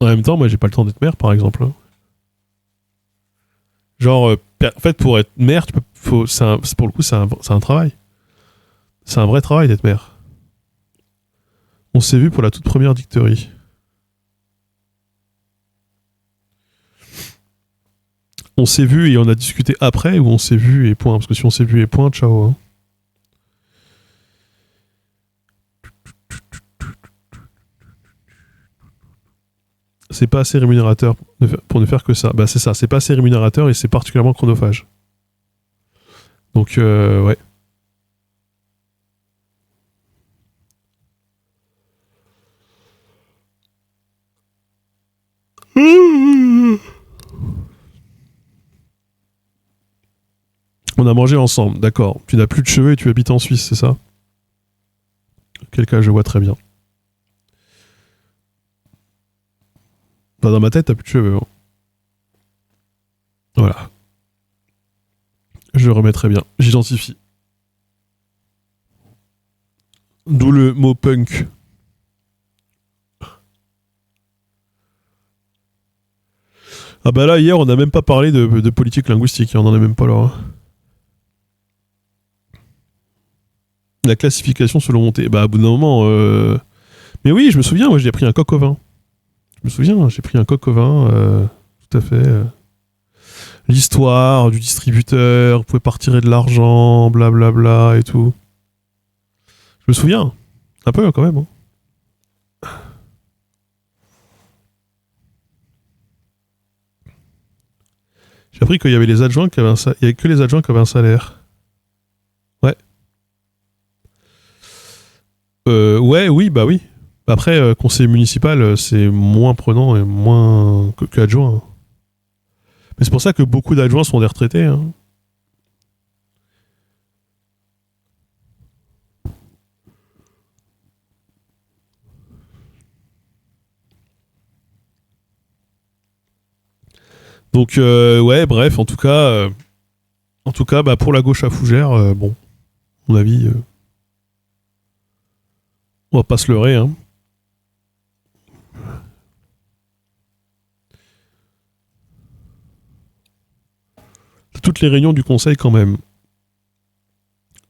En même temps, moi, j'ai pas le temps d'être maire, par exemple. Hein. Genre, en fait, pour être maire, pour le coup, c'est un travail. C'est un vrai travail d'être maire. On s'est vu pour la toute première dicterie. On s'est vu et on a discuté après, ou on s'est vu et point. Parce que si on s'est vu et point, ciao. Hein. C'est pas assez rémunérateur pour ne faire que ça. Bah c'est ça, c'est pas assez rémunérateur et c'est particulièrement chronophage. Donc ouais. On a mangé ensemble, d'accord. Tu n'as plus de cheveux et tu habites en Suisse, c'est ça? Quel cas, je vois très bien. Enfin, dans ma tête, t'as plus de cheveux. Hein. Voilà. Je remets très bien. J'identifie. D'où le mot punk. Ah bah là, hier, on n'a même pas parlé de politique linguistique. On n'en est même pas là. Hein. La classification selon mon thé. Bah, à bout d'un moment... Mais oui, je me souviens, moi, j'ai pris un coq au vin. Je me souviens, j'ai pris un coq au vin. Tout à fait. L'histoire du distributeur, vous pouvez pas retirer de l'argent, blablabla et tout. Je me souviens. Un peu, quand même. Hein. J'ai appris qu'il y avait les adjoints qui avaient il y avait que les adjoints qui avaient un salaire. Ouais. Ouais, oui, bah oui. Après, conseiller municipal, c'est moins prenant et moins que adjoint. Mais c'est pour ça que beaucoup d'adjoints sont des retraités. Hein. Donc, ouais, bref, en tout cas bah, pour la gauche à Fougères, bon, à mon avis, on va pas se leurrer. Hein. Toutes les réunions du conseil, quand même.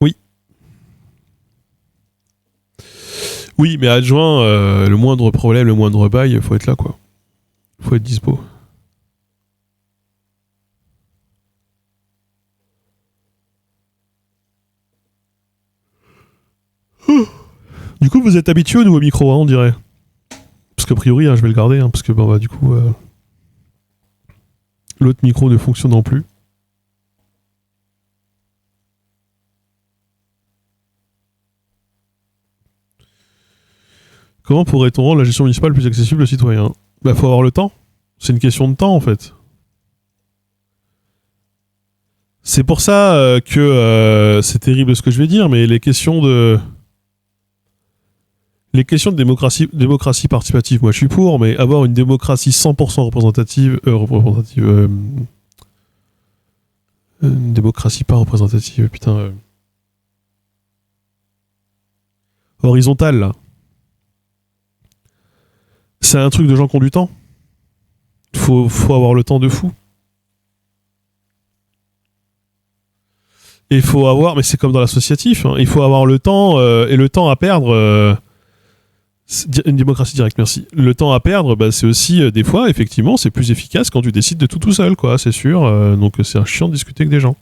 Oui. Oui, mais adjoint, le moindre problème, le moindre bail, faut être là, quoi. Faut être dispo. Du coup, vous êtes habitué au nouveau micro, hein, on dirait. Parce qu'a priori, hein, je vais le garder, hein, parce que bon, bah, du coup, l'autre micro ne fonctionnant plus. Comment pourrait-on rendre la gestion municipale plus accessible aux citoyens ? Bah, faut avoir le temps. C'est une question de temps, en fait. C'est pour ça que c'est terrible ce que je vais dire, mais les questions de démocratie participative, moi je suis pour, mais avoir une démocratie 100% représentative, une démocratie pas représentative, putain, horizontale là. C'est un truc de gens qui ont du temps. Faut avoir le temps de fou. Et il faut avoir, mais c'est comme dans l'associatif, hein, il faut avoir le temps et le temps à perdre. Une démocratie directe, merci. Le temps à perdre, bah, c'est aussi des fois, effectivement, c'est plus efficace quand tu décides de tout seul, quoi, c'est sûr. Donc c'est un chiant de discuter avec des gens.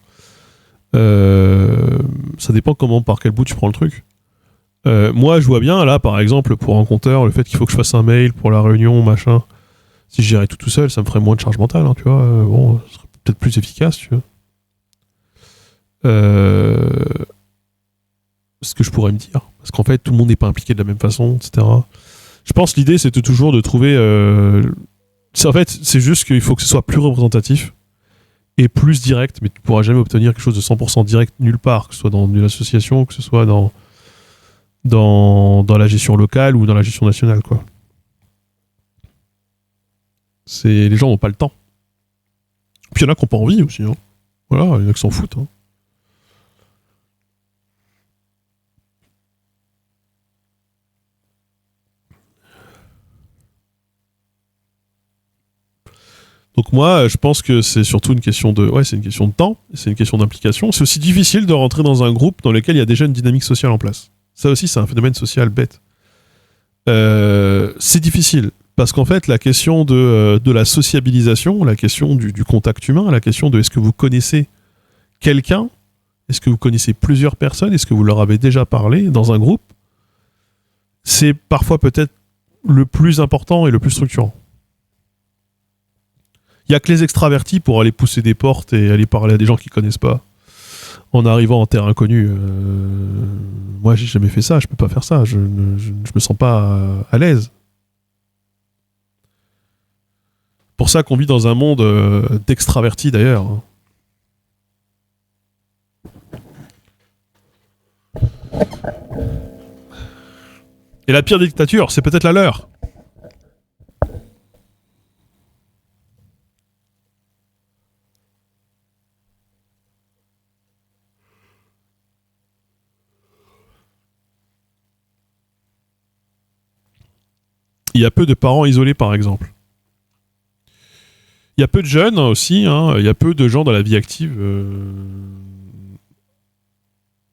Ça dépend par quel bout tu prends le truc. Moi, je vois bien, là, par exemple, pour un compteur, le fait qu'il faut que je fasse un mail pour la réunion, machin. Si je gérais tout seul, ça me ferait moins de charge mentale, hein, tu vois. Bon, ce serait peut-être plus efficace, tu vois. Ce que je pourrais me dire. Parce qu'en fait, tout le monde n'est pas impliqué de la même façon, etc. Je pense que l'idée, c'est toujours de trouver... en fait, c'est juste qu'il faut que ce soit plus représentatif et plus direct, mais tu pourras jamais obtenir quelque chose de 100% direct nulle part, que ce soit dans une association, que ce soit dans la gestion locale ou dans la gestion nationale, quoi. Les gens n'ont pas le temps. Puis il y en a qui n'ont pas envie aussi. Hein. Voilà, il y en a qui s'en foutent. Hein. Donc moi, je pense que c'est surtout une question de... Ouais, c'est une question de temps, c'est une question d'implication. C'est aussi difficile de rentrer dans un groupe dans lequel il y a déjà une dynamique sociale en place. Ça aussi, c'est un phénomène social bête. C'est difficile. Parce qu'en fait, la question de la sociabilisation, la question du contact humain, la question de est-ce que vous connaissez quelqu'un, est-ce que vous connaissez plusieurs personnes, est-ce que vous leur avez déjà parlé dans un groupe, c'est parfois peut-être le plus important et le plus structurant. Il n'y a que les extravertis pour aller pousser des portes et aller parler à des gens qui ne connaissent pas en arrivant en terre inconnue. Moi, j'ai jamais fait ça, je peux pas faire ça, je me sens pas à l'aise. Pour ça qu'on vit dans un monde d'extravertis d'ailleurs. Et la pire dictature, c'est peut-être la leur. Il y a peu de parents isolés, par exemple. Il y a peu de jeunes aussi, hein. Il y a peu de gens dans la vie active.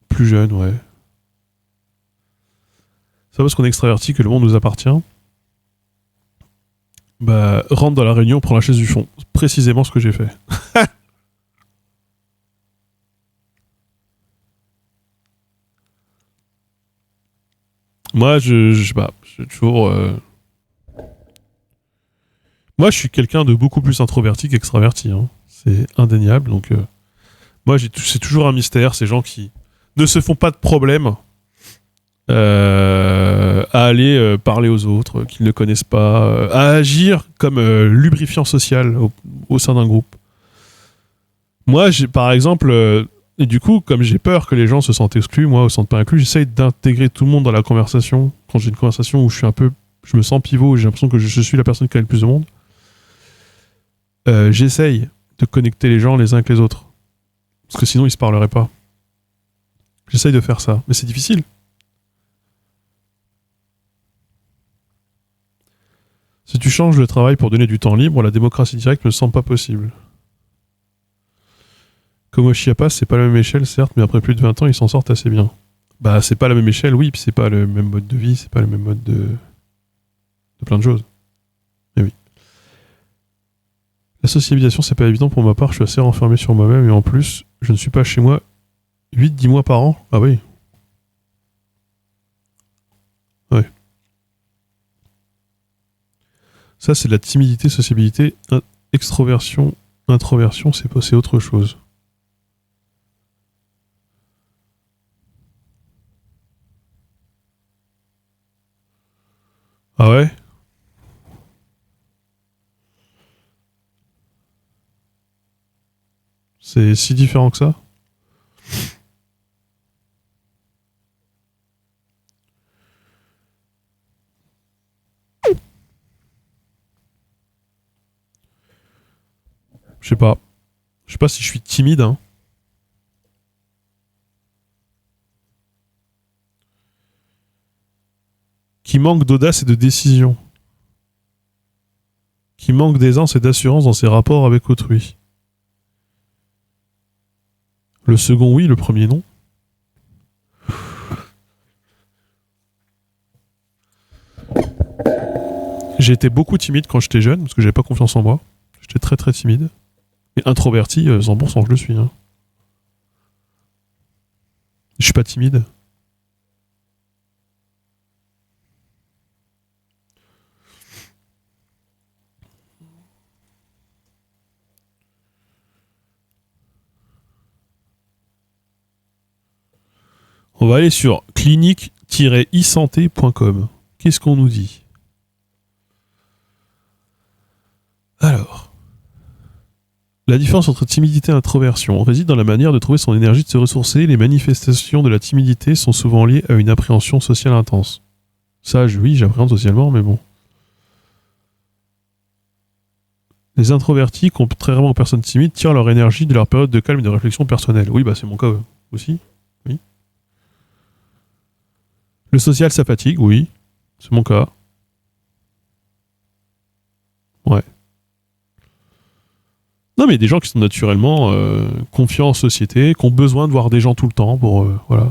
Plus jeunes, ouais. C'est pas parce qu'on est extraverti que le monde nous appartient. Bah, rentre dans la réunion, prends la chaise du fond. C'est précisément ce que j'ai fait. Moi, je sais pas, j'ai toujours... Moi, je suis quelqu'un de beaucoup plus introverti qu'extraverti. Hein. C'est indéniable. Donc, moi, c'est toujours un mystère, ces gens qui ne se font pas de problème à aller parler aux autres qu'ils ne connaissent pas, à agir comme lubrifiant social au sein d'un groupe. Moi, par exemple, et du coup, comme j'ai peur que les gens se sentent exclus, moi, ou se sentent pas inclus, j'essaye d'intégrer tout le monde dans la conversation. Quand j'ai une conversation où je me sens pivot, où j'ai l'impression que je suis la personne qui connaît le plus de monde, j'essaye de connecter les gens les uns avec les autres. Parce que sinon, ils se parleraient pas. J'essaye de faire ça, mais c'est difficile. Si tu changes le travail pour donner du temps libre, la démocratie directe ne semble pas possible. Comme au Chiapas, c'est pas la même échelle, certes, mais après plus de 20 ans, ils s'en sortent assez bien. Bah, c'est pas la même échelle, oui, puis c'est pas le même mode de vie, c'est pas le même mode de plein de choses. Mais oui. La socialisation, c'est pas évident pour ma part, je suis assez renfermé sur moi-même, et en plus, je ne suis pas chez moi 8-10 mois par an. Ah oui. Ouais. Ça, c'est de la timidité, sociabilité, extroversion, introversion, c'est autre chose. Ah ouais? C'est si différent que ça? Je sais pas. Je sais pas si je suis timide, hein. Qui manque d'audace et de décision. Qui manque d'aisance et d'assurance dans ses rapports avec autrui. Le second oui, le premier non. J'ai été beaucoup timide quand j'étais jeune, parce que j'avais pas confiance en moi. J'étais très très timide. Et introverti, 100% je le suis. Hein. Je suis pas timide. On va aller sur clinique-isanté.com. Qu'est-ce qu'on nous dit? Alors, la différence entre timidité et introversion réside dans la manière de trouver son énergie de se ressourcer. Les manifestations de la timidité sont souvent liées à une appréhension sociale intense. Ça, oui, j'appréhende socialement, mais bon. Les introvertis, contrairement aux personnes timides, tirent leur énergie de leur période de calme et de réflexion personnelle. Oui, bah c'est mon cas aussi. Oui. Le social, ça fatigue, oui. C'est mon cas. Ouais. Non, mais il y a des gens qui sont naturellement confiants en société, qui ont besoin de voir des gens tout le temps pour. Voilà.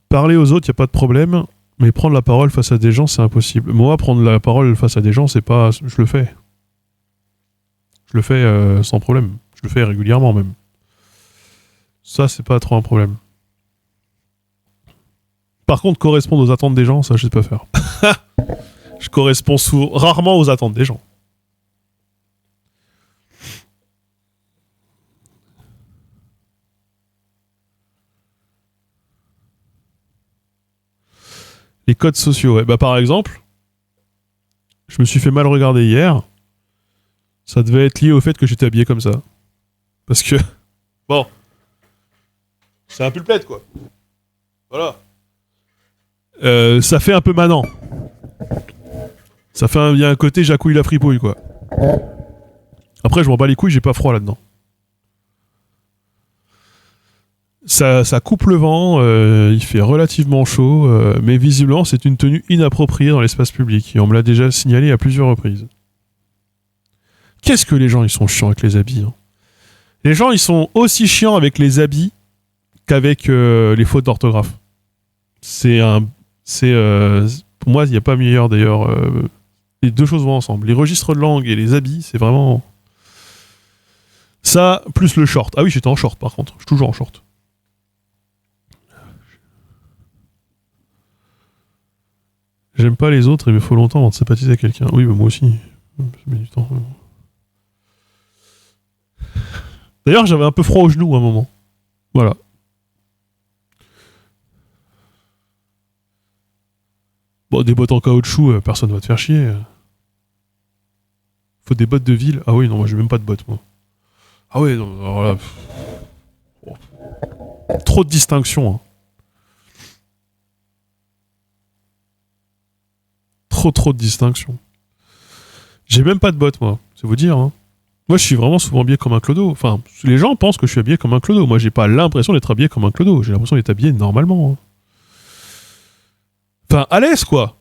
Parler aux autres, il n'y a pas de problème, mais prendre la parole face à des gens, c'est impossible. Moi, prendre la parole face à des gens, c'est pas. Je le fais. Je le fais sans problème. Je le fais régulièrement même. Ça, c'est pas trop un problème. Par contre, correspondre aux attentes des gens, ça, je sais pas faire. Je corresponds rarement aux attentes des gens. Les codes sociaux, ouais. Bah, par exemple, je me suis fait mal regarder hier. Ça devait être lié au fait que j'étais habillé comme ça. Parce que, bon, c'est un pull plaid, quoi. Voilà. Ça fait un peu manant. Il y a un côté jacouille la fripouille, quoi. Après, je m'en bats les couilles, j'ai pas froid là-dedans. Ça coupe le vent, il fait relativement chaud, mais visiblement, c'est une tenue inappropriée dans l'espace public. Et on me l'a déjà signalé à plusieurs reprises. Qu'est-ce que les gens, ils sont chiants avec les habits, hein. Les gens, ils sont aussi chiants avec les habits qu'avec les fautes d'orthographe. Pour moi, il n'y a pas meilleur d'ailleurs. Les deux choses vont ensemble. Les registres de langue et les habits, c'est vraiment. Ça, plus le short. Ah oui, j'étais en short par contre. Je suis toujours en short. J'aime pas les autres, il me faut longtemps avant de sympathiser à quelqu'un. Oui, bah moi aussi. Ça met du temps. D'ailleurs, j'avais un peu froid aux genoux à un moment. Voilà. Bon, des bottes en caoutchouc, personne va te faire chier. Faut des bottes de ville. Ah oui, non, moi j'ai même pas de bottes, moi. Ah oui, non, alors là, trop de distinction. Hein. Trop de distinction. J'ai même pas de bottes, moi. C'est vous dire. Hein. Moi, je suis vraiment souvent habillé comme un clodo. Enfin, les gens pensent que je suis habillé comme un clodo. Moi, j'ai pas l'impression d'être habillé comme un clodo. J'ai l'impression d'être habillé normalement. Hein. Enfin, à l'aise, quoi.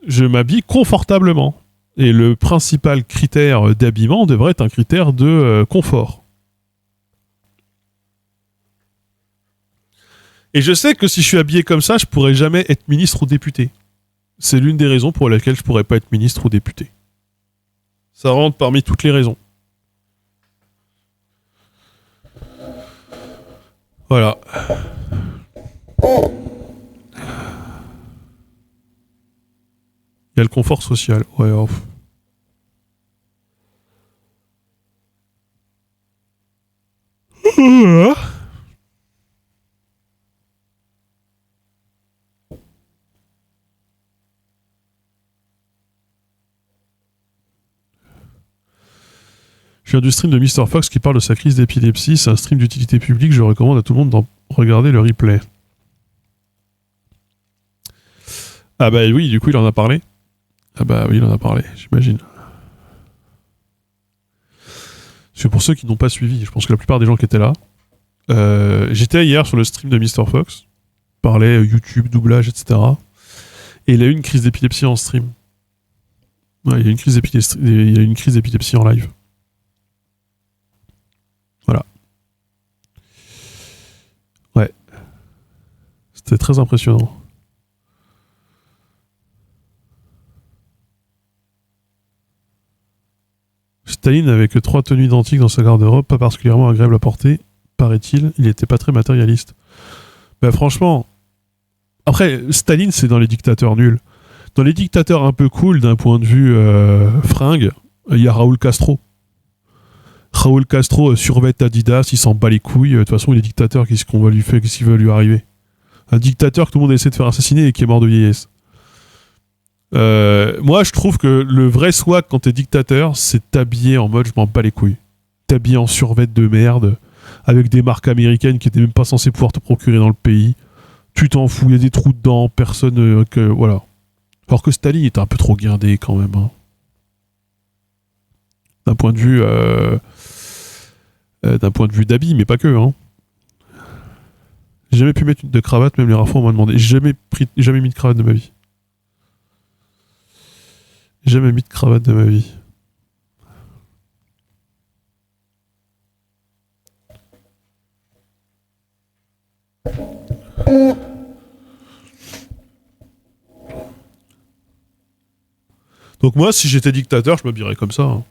Je m'habille confortablement. Et le principal critère d'habillement devrait être un critère de confort. Et je sais que si je suis habillé comme ça, je pourrais jamais être ministre ou député. C'est l'une des raisons pour lesquelles je pourrais pas être ministre ou député. Ça rentre parmi toutes les raisons. Voilà. Il y a le confort social. Ouais, oh. Je viens du stream de Mr. Fox qui parle de sa crise d'épilepsie. C'est un stream d'utilité publique. Je recommande à tout le monde d'en regarder le replay. Ah bah oui, du coup, il en a parlé. Ah bah oui, il en a parlé, j'imagine. Parce que pour ceux qui n'ont pas suivi, je pense que la plupart des gens qui étaient là, j'étais hier sur le stream de Mr. Fox. Il parlait YouTube, doublage, etc. Et il a eu une crise d'épilepsie en stream. Ouais, il y a une crise d'épilepsie en live. Voilà. Ouais. C'était très impressionnant. Staline avait que 3 tenues identiques dans sa garde-robe, pas particulièrement agréable à porter, paraît-il. Il était pas très matérialiste. Bah franchement... Après, Staline, c'est dans les dictateurs nuls. Dans les dictateurs un peu cool, d'un point de vue fringue, il y a Raoul Castro. Raoul Castro survêt Adidas, il s'en bat les couilles. De toute façon, il est dictateur, qu'est-ce qu'on va lui faire, qu'est-ce qui va lui arriver? Un dictateur que tout le monde essaie de faire assassiner et qui est mort de vieillesse. Moi, je trouve que le vrai swag quand t'es dictateur, c'est t'habiller en mode je m'en bats les couilles. T'habiller en survêt de merde, avec des marques américaines qui étaient même pas censées pouvoir te procurer dans le pays. Tu t'en fous, il y a des trous dedans, personne... voilà. Alors que Staline était un peu trop guindé quand même. Hein. D'un point de vue... d'un point de vue d'habit, mais pas que. Hein. J'ai jamais pu mettre de cravate, même les rares fois on m'a demandé. J'ai jamais mis de cravate de ma vie. Jamais mis de cravate de ma vie. Donc moi, si j'étais dictateur, je m'habillerais comme ça. Hein.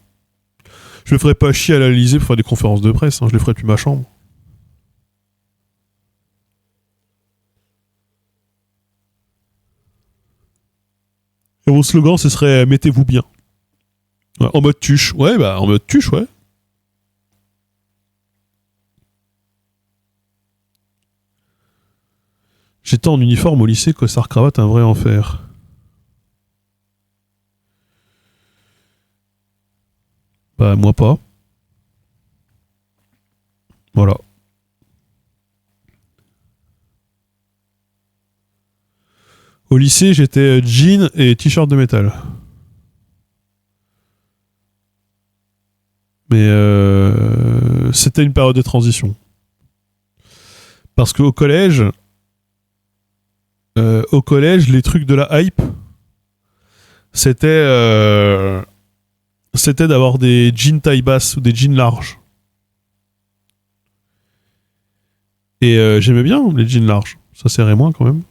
Je me ferais pas chier à l'Elysée pour faire des conférences de presse. Hein. Je les ferais depuis ma chambre. Et mon slogan, ce serait mettez-vous bien. Ouais, en mode tuche. Ouais, bah en mode tuche, ouais. J'étais en uniforme au lycée, costard cravate, un vrai enfer. Bah moi pas. Voilà. Au lycée, j'étais jean et t-shirt de métal. Mais c'était une période de transition. Parce qu'au collège, les trucs de la hype, c'était d'avoir des jeans taille basse ou des jeans larges. Et j'aimais bien les jeans larges. Ça serrait moins quand même.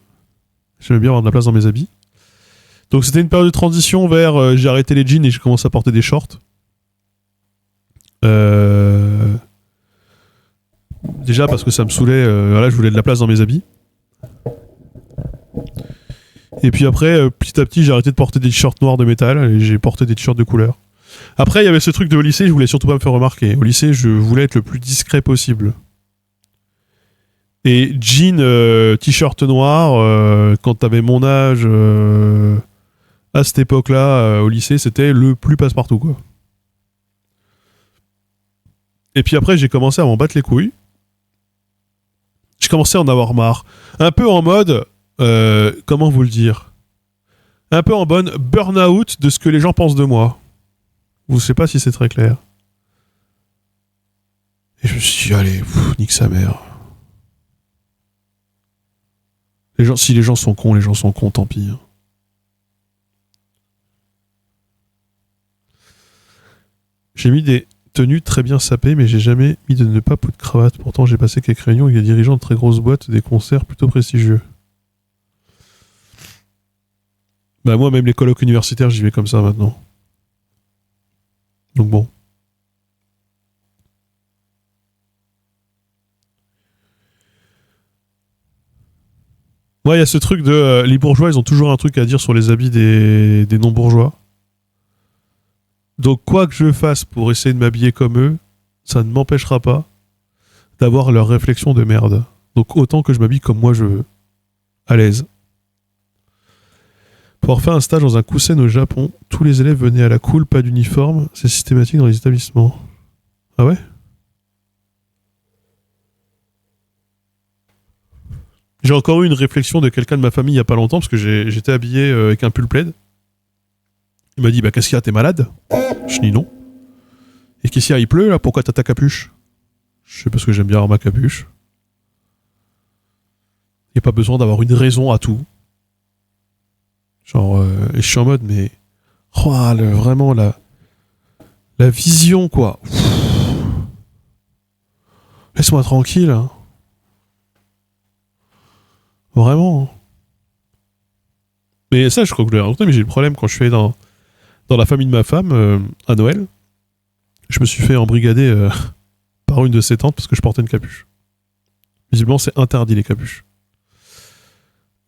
J'aimais bien avoir de la place dans mes habits. Donc c'était une période de transition vers j'ai arrêté les jeans et j'ai commencé à porter des shorts. Déjà parce que ça me saoulait, voilà, je voulais de la place dans mes habits. Et puis après, petit à petit, j'ai arrêté de porter des t-shirts noirs de métal et j'ai porté des t-shirts de couleur. Après, il y avait ce truc de au lycée, je voulais surtout pas me faire remarquer. Au lycée, je voulais être le plus discret possible. Et jean, t-shirt noir, quand t'avais mon âge, à cette époque-là, au lycée, c'était le plus passe-partout, quoi. Et puis après, j'ai commencé à m'en battre les couilles. J'ai commencé à en avoir marre. Un peu en mode, comment vous le dire, un peu en bonne burn-out de ce que les gens pensent de moi. Je sais pas si c'est très clair. Et je me suis dit, allez, nique sa mère. Si les gens sont cons, les gens sont cons, tant pis. Hein. J'ai mis des tenues très bien sapées, mais j'ai jamais mis de pas de cravate. Pourtant, j'ai passé quelques réunions avec des dirigeants de très grosses boîtes, des concerts plutôt prestigieux. Bah moi, même les colloques universitaires, j'y vais comme ça maintenant. Donc bon. Ouais, il y a ce truc de... les bourgeois, ils ont toujours un truc à dire sur les habits des non-bourgeois. Donc quoi que je fasse pour essayer de m'habiller comme eux, ça ne m'empêchera pas d'avoir leur réflexion de merde. Donc autant que je m'habille comme moi je veux. À l'aise. Pour avoir fait un stage dans un Kusen au Japon, tous les élèves venaient à la cool, pas d'uniforme. C'est systématique dans les établissements. Ah ouais? J'ai encore eu une réflexion de quelqu'un de ma famille il y a pas longtemps parce que j'étais habillé avec un pull plaid. Il m'a dit bah qu'est-ce qu'il y a, t'es malade? Je dis non. Et qu'est-ce qu'il y a, il pleut là, pourquoi t'as ta capuche? Je sais parce que j'aime bien avoir ma capuche. Il n'y a pas besoin d'avoir une raison à tout. Genre, et je suis en mode mais oh, vraiment la vision quoi. Laisse-moi tranquille. Hein. Vraiment. Mais ça, je crois que je l'ai raconté, mais j'ai le problème quand je suis allé dans la famille de ma femme à Noël. Je me suis fait embrigader par une de ses tantes parce que je portais une capuche. Visiblement, c'est interdit les capuches.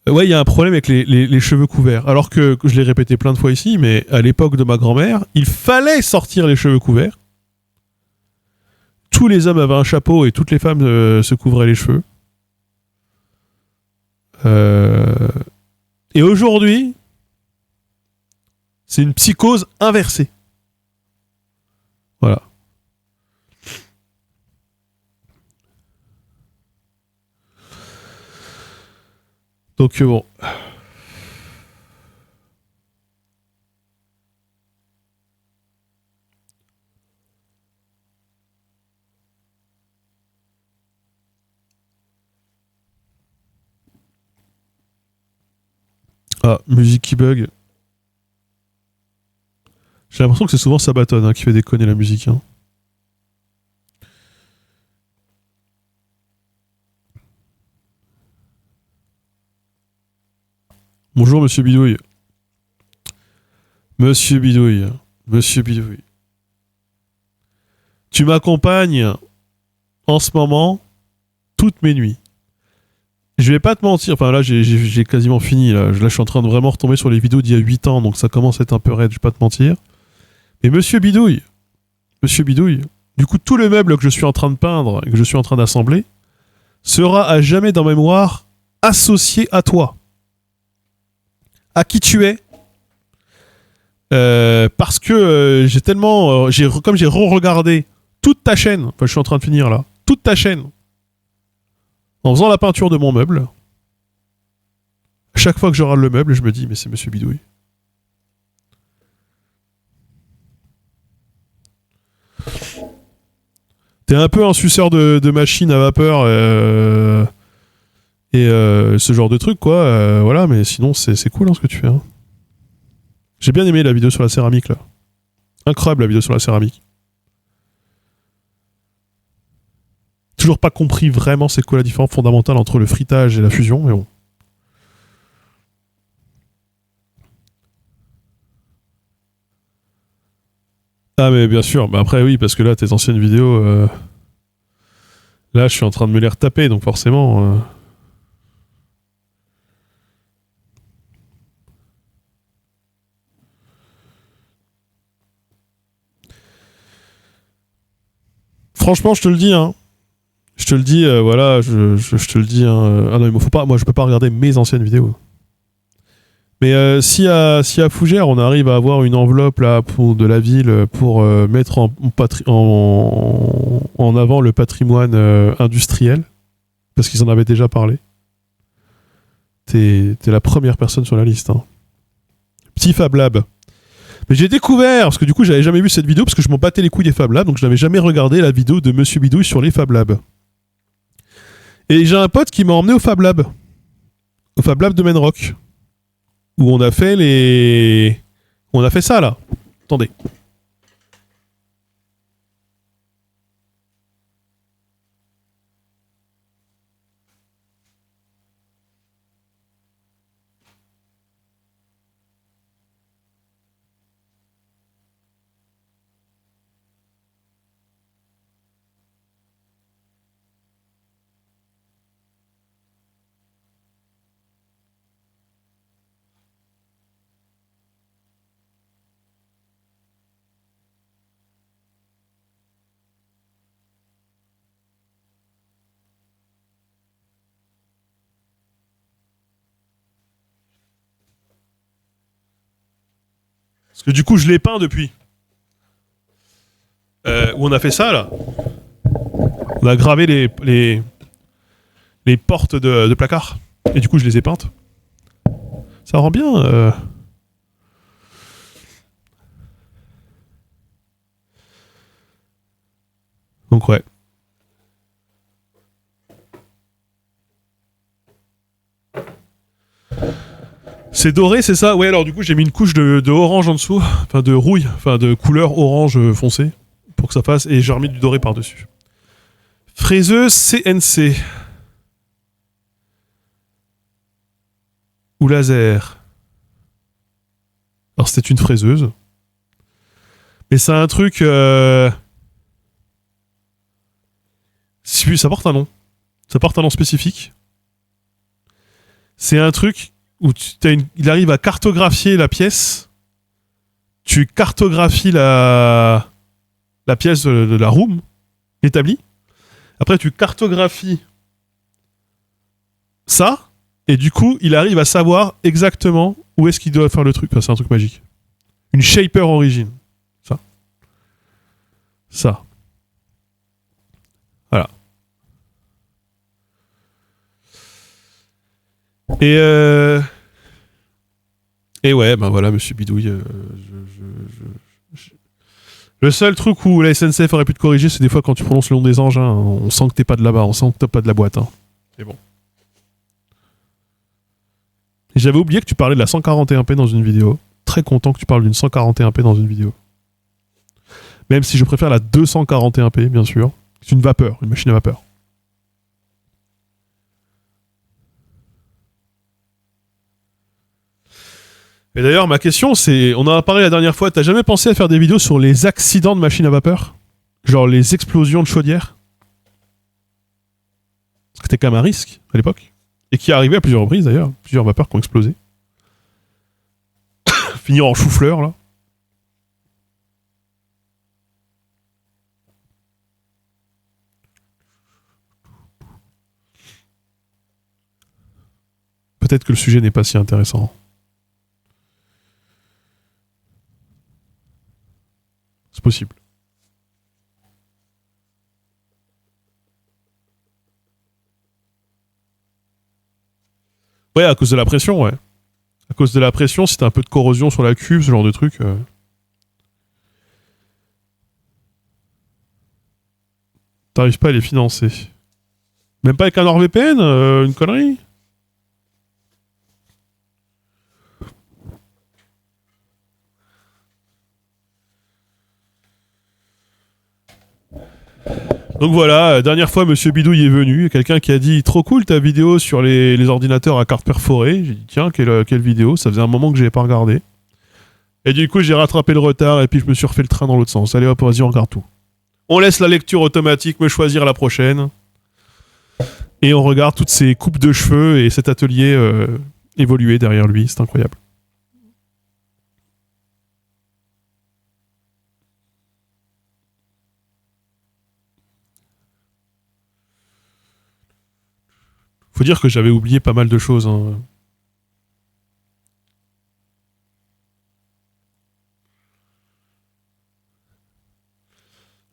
Ouais, il y a un problème avec les cheveux couverts. Alors que je l'ai répété plein de fois ici, mais à l'époque de ma grand-mère, il fallait sortir les cheveux couverts. Tous les hommes avaient un chapeau et toutes les femmes se couvraient les cheveux. Et aujourd'hui, c'est une psychose inversée. Voilà. Donc bon. Ah, musique qui bug. J'ai l'impression que c'est souvent Sabaton qui fait déconner la musique. Hein. Bonjour Monsieur Bidouille. Monsieur Bidouille. Monsieur Bidouille. Tu m'accompagnes en ce moment toutes mes nuits. Je vais pas te mentir, enfin là j'ai quasiment fini, là je suis en train de vraiment retomber sur les vidéos d'il y a 8 ans, donc ça commence à être un peu raide, je vais pas te mentir. Mais Monsieur Bidouille, du coup tout le meuble que je suis en train de peindre et que je suis en train d'assembler sera à jamais dans ma mémoire associé à toi. À qui tu es. Parce que j'ai tellement... comme j'ai re-regardé toute ta chaîne, enfin je suis en train de finir là, toute ta chaîne, en faisant la peinture de mon meuble, chaque fois que je râle le meuble, je me dis, mais c'est Monsieur Bidouille. T'es un peu un suceur de machines à vapeur et ce genre de truc, quoi. Voilà, mais sinon, c'est cool hein, ce que tu fais. Hein. J'ai bien aimé la vidéo sur la céramique, là. Incroyable la vidéo sur la céramique. Toujours pas compris vraiment c'est quoi la différence fondamentale entre le frittage et la fusion, mais bon. Ah mais bien sûr, bah après oui, parce que là, tes anciennes vidéos... Là, je suis en train de me les retaper, donc forcément... Franchement, je te le dis, hein. Je te le dis, voilà, je te le dis. Hein, ah non, il faut pas, moi, je peux pas regarder mes anciennes vidéos. Mais si à Fougères, on arrive à avoir une enveloppe là de la ville pour mettre en avant le patrimoine industriel, parce qu'ils en avaient déjà parlé, t'es la première personne sur la liste. Hein. Petit Fab Lab. Mais j'ai découvert, parce que du coup, j'avais jamais vu cette vidéo, parce que je m'en battais les couilles des Fab Labs, donc je n'avais jamais regardé la vidéo de Monsieur Bidouille sur les Fab Labs. Et j'ai un pote qui m'a emmené au Fab Lab de Menrock, où on a fait ça là. Attendez. Parce que du coup, je l'ai peint depuis. Où on a fait ça là. On a gravé les portes de placard. Et du coup, je les ai peintes. Ça rend bien. Donc ouais. C'est doré, c'est ça? Ouais, alors du coup, j'ai mis une couche de orange en dessous. Enfin, de rouille. Enfin, de couleur orange foncé. Pour que ça fasse. Et j'ai remis du doré par-dessus. Fraiseuse CNC. Ou laser. Alors, c'était une fraiseuse. Mais c'est un truc... Ça porte un nom. Ça porte un nom spécifique. C'est un truc où il arrive à cartographier la pièce. Tu cartographies la pièce de la room établie. Après, tu cartographies ça. Et du coup, il arrive à savoir exactement où est-ce qu'il doit faire le truc. Enfin, c'est un truc magique. Une Shaper Origin. Ça. Voilà. Et ouais, ben voilà, Monsieur Bidouille. Le seul truc où la SNCF aurait pu te corriger, c'est des fois quand tu prononces le nom des engins. Hein, on sent que t'es pas de là-bas, on sent que t'es pas de la boîte. Hein. C'est bon. Et j'avais oublié que tu parlais de la 141p dans une vidéo. Très content que tu parles d'une 141p dans une vidéo. Même si je préfère la 241p, bien sûr. C'est une vapeur, une machine à vapeur. Et d'ailleurs, ma question, c'est... On en a parlé la dernière fois, t'as jamais pensé à faire des vidéos sur les accidents de machines à vapeur? Genre les explosions de chaudière? Parce que c'était quand même un risque, à l'époque. Et qui est arrivé à plusieurs reprises, d'ailleurs. Plusieurs vapeurs qui ont explosé. Finir en chou-fleur, là. Peut-être que le sujet n'est pas si intéressant. C'est possible. Ouais, à cause de la pression, ouais. À cause de la pression, si t'as un peu de corrosion sur la cuve, ce genre de truc... T'arrives pas à les financer. Même pas avec un NordVPN, une connerie. Donc voilà, dernière fois, Monsieur Bidouille est venu. Quelqu'un qui a dit trop cool ta vidéo sur les ordinateurs à carte perforée. J'ai dit tiens, quelle vidéo? Ça faisait un moment que j'avais pas regardé. Et du coup, j'ai rattrapé le retard et puis je me suis refait le train dans l'autre sens. Allez hop, vas-y, on regarde tout. On laisse la lecture automatique me choisir la prochaine. Et on regarde toutes ces coupes de cheveux et cet atelier évoluer derrière lui. C'est incroyable. Faut dire que j'avais oublié pas mal de choses. Hein.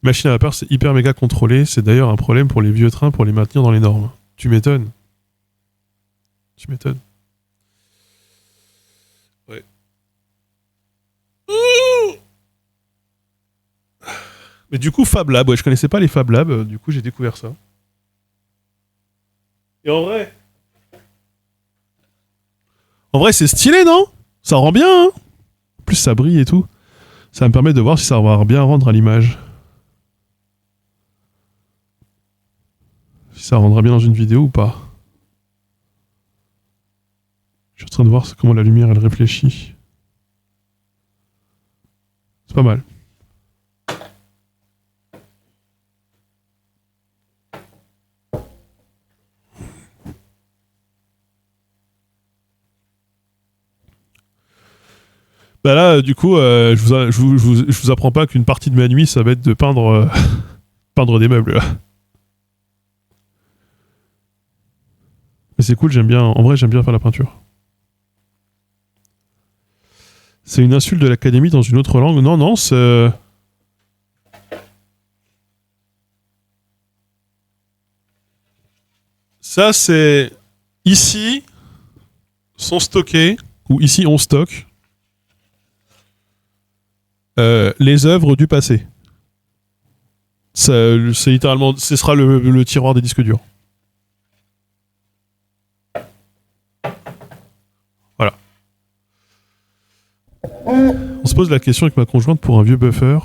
Machine à vapeur, c'est hyper méga contrôlé. C'est d'ailleurs un problème pour les vieux trains pour les maintenir dans les normes. Tu m'étonnes. Tu m'étonnes. Ouais. Mais du coup, Fab Lab, ouais, je connaissais pas les Fab Lab, du coup j'ai découvert ça. Et en vrai c'est stylé, non? Ça rend bien, hein? En plus ça brille et tout. Ça me permet de voir si ça va bien rendre à l'image. Si ça rendra bien dans une vidéo ou pas. Je suis en train de voir comment la lumière elle réfléchit. C'est pas mal. Bah là, du coup, je vous apprends pas qu'une partie de ma nuit, ça va être de peindre, peindre des meubles. Mais c'est cool, j'aime bien. En vrai, j'aime bien faire la peinture. C'est une insulte de l'académie dans une autre langue. Non, non, c'est. Ça, c'est. Ici, sont stockés, ou ici, on stocke, les œuvres du passé. C'est littéralement. Ce sera le tiroir des disques durs. Voilà. On se pose la question avec ma conjointe pour un vieux buffer.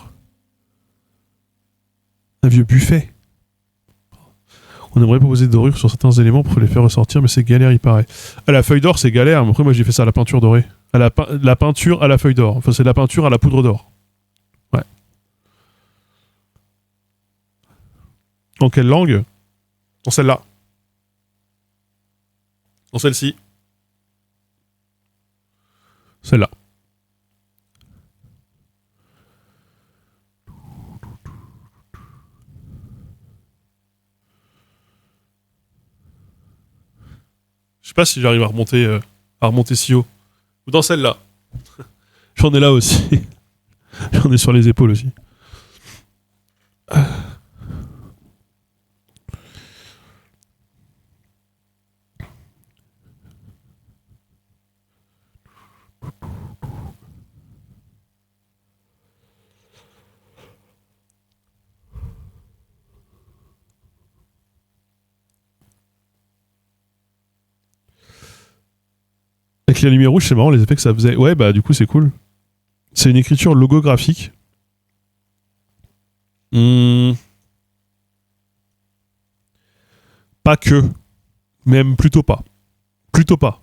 Un vieux buffet. On aimerait proposer des dorures sur certains éléments pour les faire ressortir, mais c'est galère, il paraît. À la feuille d'or, c'est galère. Mais après, moi, j'ai fait ça à la peinture dorée. À la peinture à la feuille d'or. Enfin, c'est de la peinture à la poudre d'or. Ouais. En quelle langue? Dans celle-là. Dans celle-ci. Celle-là. Je sais pas si j'arrive à remonter si haut. Ou dans celle-là. J'en ai là aussi. J'en ai sur les épaules aussi. Avec la lumière rouge, c'est marrant les effets que ça faisait. Ouais, bah du coup, c'est cool. C'est une écriture logographique. Hmm. Pas que. Même plutôt pas. Plutôt pas.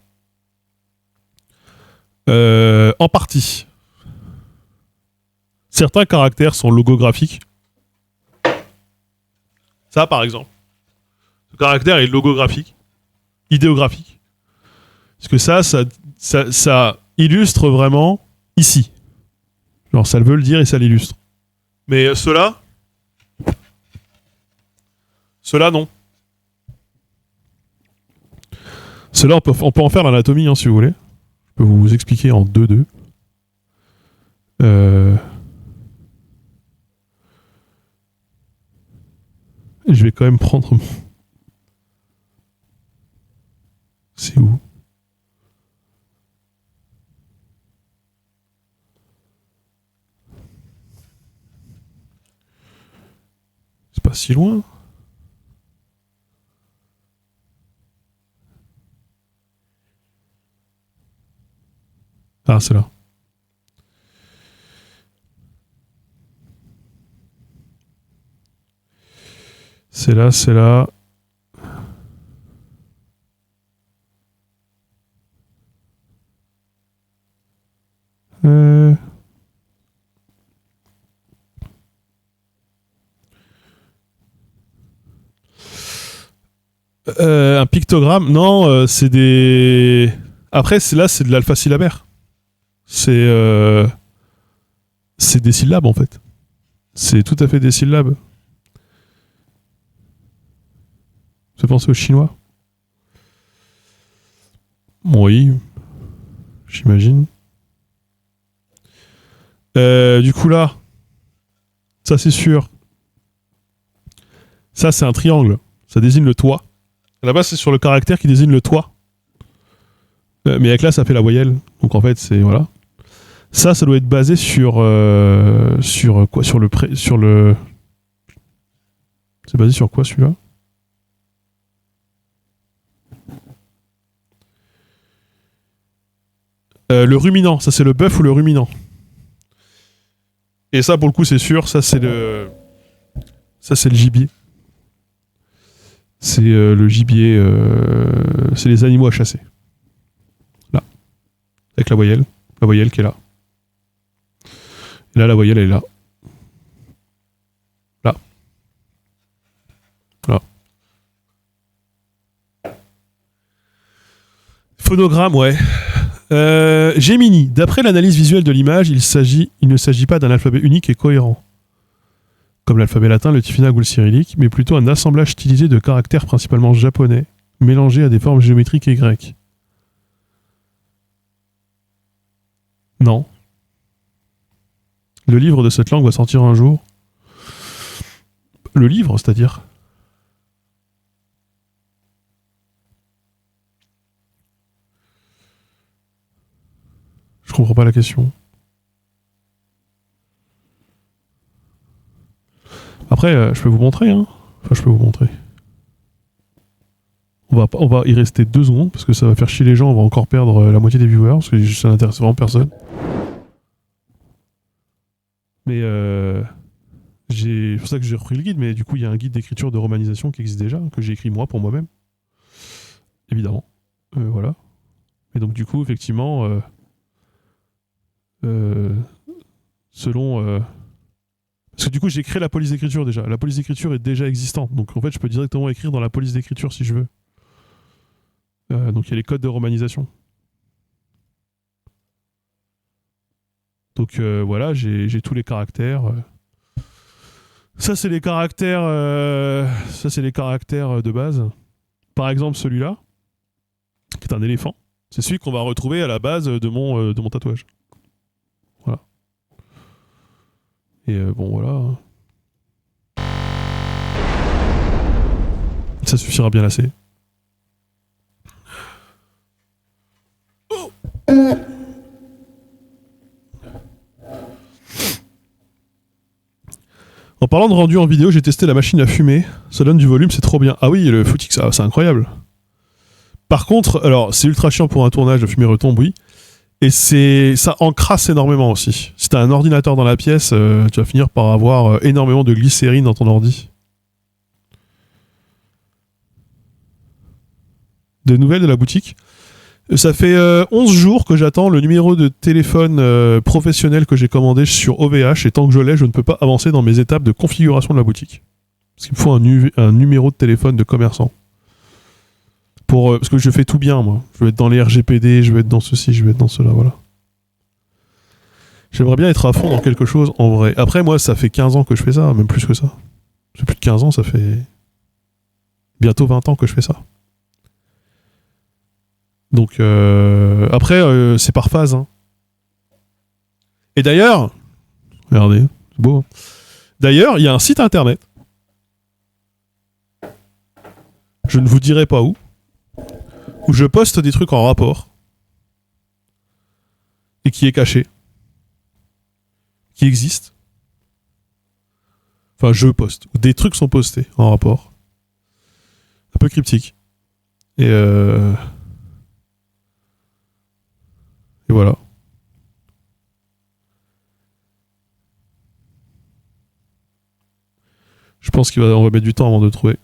En partie. Certains caractères sont logographiques. Ça, par exemple. Ce caractère est logographique. Idéographique. Parce que ça illustre vraiment ici. Genre, ça veut le dire et ça l'illustre. Mais ceux-là, non. Ceux-là, on peut en faire l'anatomie, hein, si vous voulez. Je peux vous expliquer en 2-2. Je vais quand même prendre mon... C'est où? C'est pas si loin. Ah, c'est là. C'est là, c'est là. Un pictogramme, non, c'est des. Après, là, c'est de l'alpha-syllabaire. C'est des syllabes en fait. C'est tout à fait des syllabes. Ça fait penser aux chinois. Oui, j'imagine. Du coup là, ça c'est sûr. Ça c'est un triangle. Ça désigne le toit. À la base c'est sur le caractère qui désigne le toit. Mais avec là ça fait la voyelle. Donc en fait c'est voilà. Ça doit être basé sur quoi? Sur le. C'est basé sur quoi celui-là? Le ruminant. Ça c'est le bœuf ou le ruminant. Et ça pour le coup c'est sûr. Ça c'est le gibier. C'est le gibier. C'est les animaux à chasser. Là, avec la voyelle. La voyelle qui est là. Et là la voyelle elle est là. Là. Là. Phonogramme, ouais. Gemini. D'après l'analyse visuelle de l'image, il ne s'agit pas d'un alphabet unique et cohérent, comme l'alphabet latin, le tifinaghe ou le cyrillique, mais plutôt un assemblage stylisé de caractères principalement japonais, mélangés à des formes géométriques et grecques. Non. Le livre de cette langue va sortir un jour. Le livre, c'est-à-dire? Je comprends pas la question. Après, je peux vous montrer, hein. Enfin, je peux vous montrer. On va y rester 2 secondes parce que ça va faire chier les gens. On va encore perdre la moitié des viewers parce que ça n'intéresse vraiment personne. Mais c'est pour ça que j'ai repris le guide. Mais du coup, il y a un guide d'écriture de romanisation qui existe déjà, que j'ai écrit moi pour moi-même, évidemment. Voilà. Et donc, du coup, effectivement, euh, selon. Parce que du coup, j'ai créé la police d'écriture déjà. La police d'écriture est déjà existante. Donc, en fait, je peux directement écrire dans la police d'écriture si je veux. Donc, il y a les codes de romanisation. Donc, voilà, j'ai tous les caractères. Ça, c'est les caractères. Ça, c'est les caractères de base. Par exemple, celui-là, qui est un éléphant. C'est celui qu'on va retrouver à la base de mon tatouage. Voilà. Et bon, voilà. Ça suffira bien assez. En parlant de rendu en vidéo, j'ai testé la machine à fumer. Ça donne du volume, c'est trop bien. Ah oui, le footing, c'est incroyable. Par contre, alors, c'est ultra chiant pour un tournage, de fumer retombe, oui. Et ça encrasse énormément aussi. Si t'as un ordinateur dans la pièce, tu vas finir par avoir énormément de glycérine dans ton ordi. Des nouvelles de la boutique. Ça fait 11 jours que j'attends le numéro de téléphone professionnel que j'ai commandé sur OVH et tant que je l'ai, je ne peux pas avancer dans mes étapes de configuration de la boutique. Parce qu'il me faut un numéro de téléphone de commerçant. Parce que je fais tout bien, moi. Je veux être dans les RGPD, je veux être dans ceci, je veux être dans cela, voilà. J'aimerais bien être à fond dans quelque chose en vrai. Après, moi, ça fait 15 ans que je fais ça, même plus que ça. C'est plus de 15 ans, ça fait bientôt 20 ans que je fais ça. Donc, après, c'est par phase. Hein. Et d'ailleurs, regardez, c'est beau. Hein. D'ailleurs, il y a un site internet. Je ne vous dirai pas où je poste des trucs en rapport et qui est caché, qui existe. Enfin, je poste. Des trucs sont postés en rapport. Un peu cryptique. Et voilà. Je pense qu'on va mettre du temps avant de le trouver.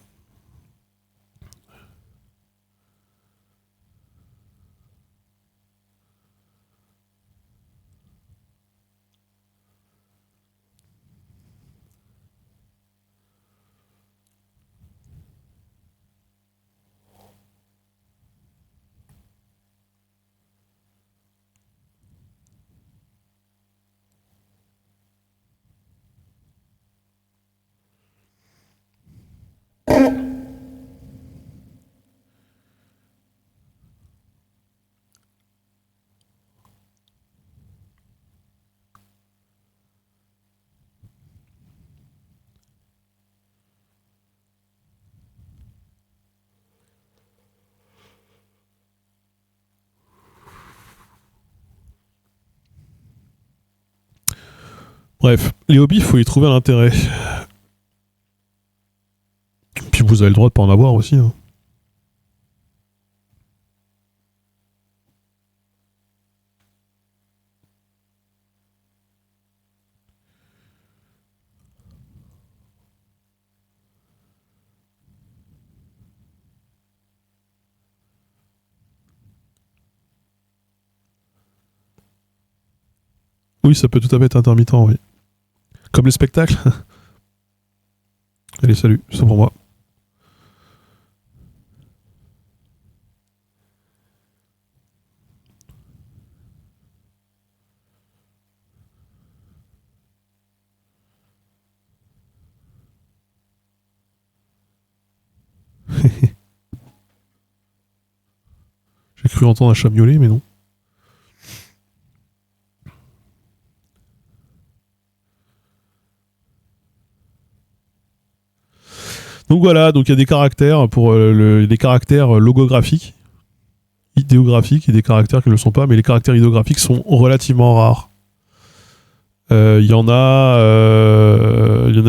Bref, les hobbies, il faut y trouver un intérêt. Puis vous avez le droit de pas en avoir aussi. Hein. Oui, ça peut tout à fait être intermittent, oui. Comme les spectacles. Allez, salut, c'est pour moi. J'ai cru entendre un chat miauler, mais non. Donc voilà, donc il y a des caractères pour des caractères logographiques, idéographiques et des caractères qui ne le sont pas, mais les caractères idéographiques sont relativement rares. Il y en a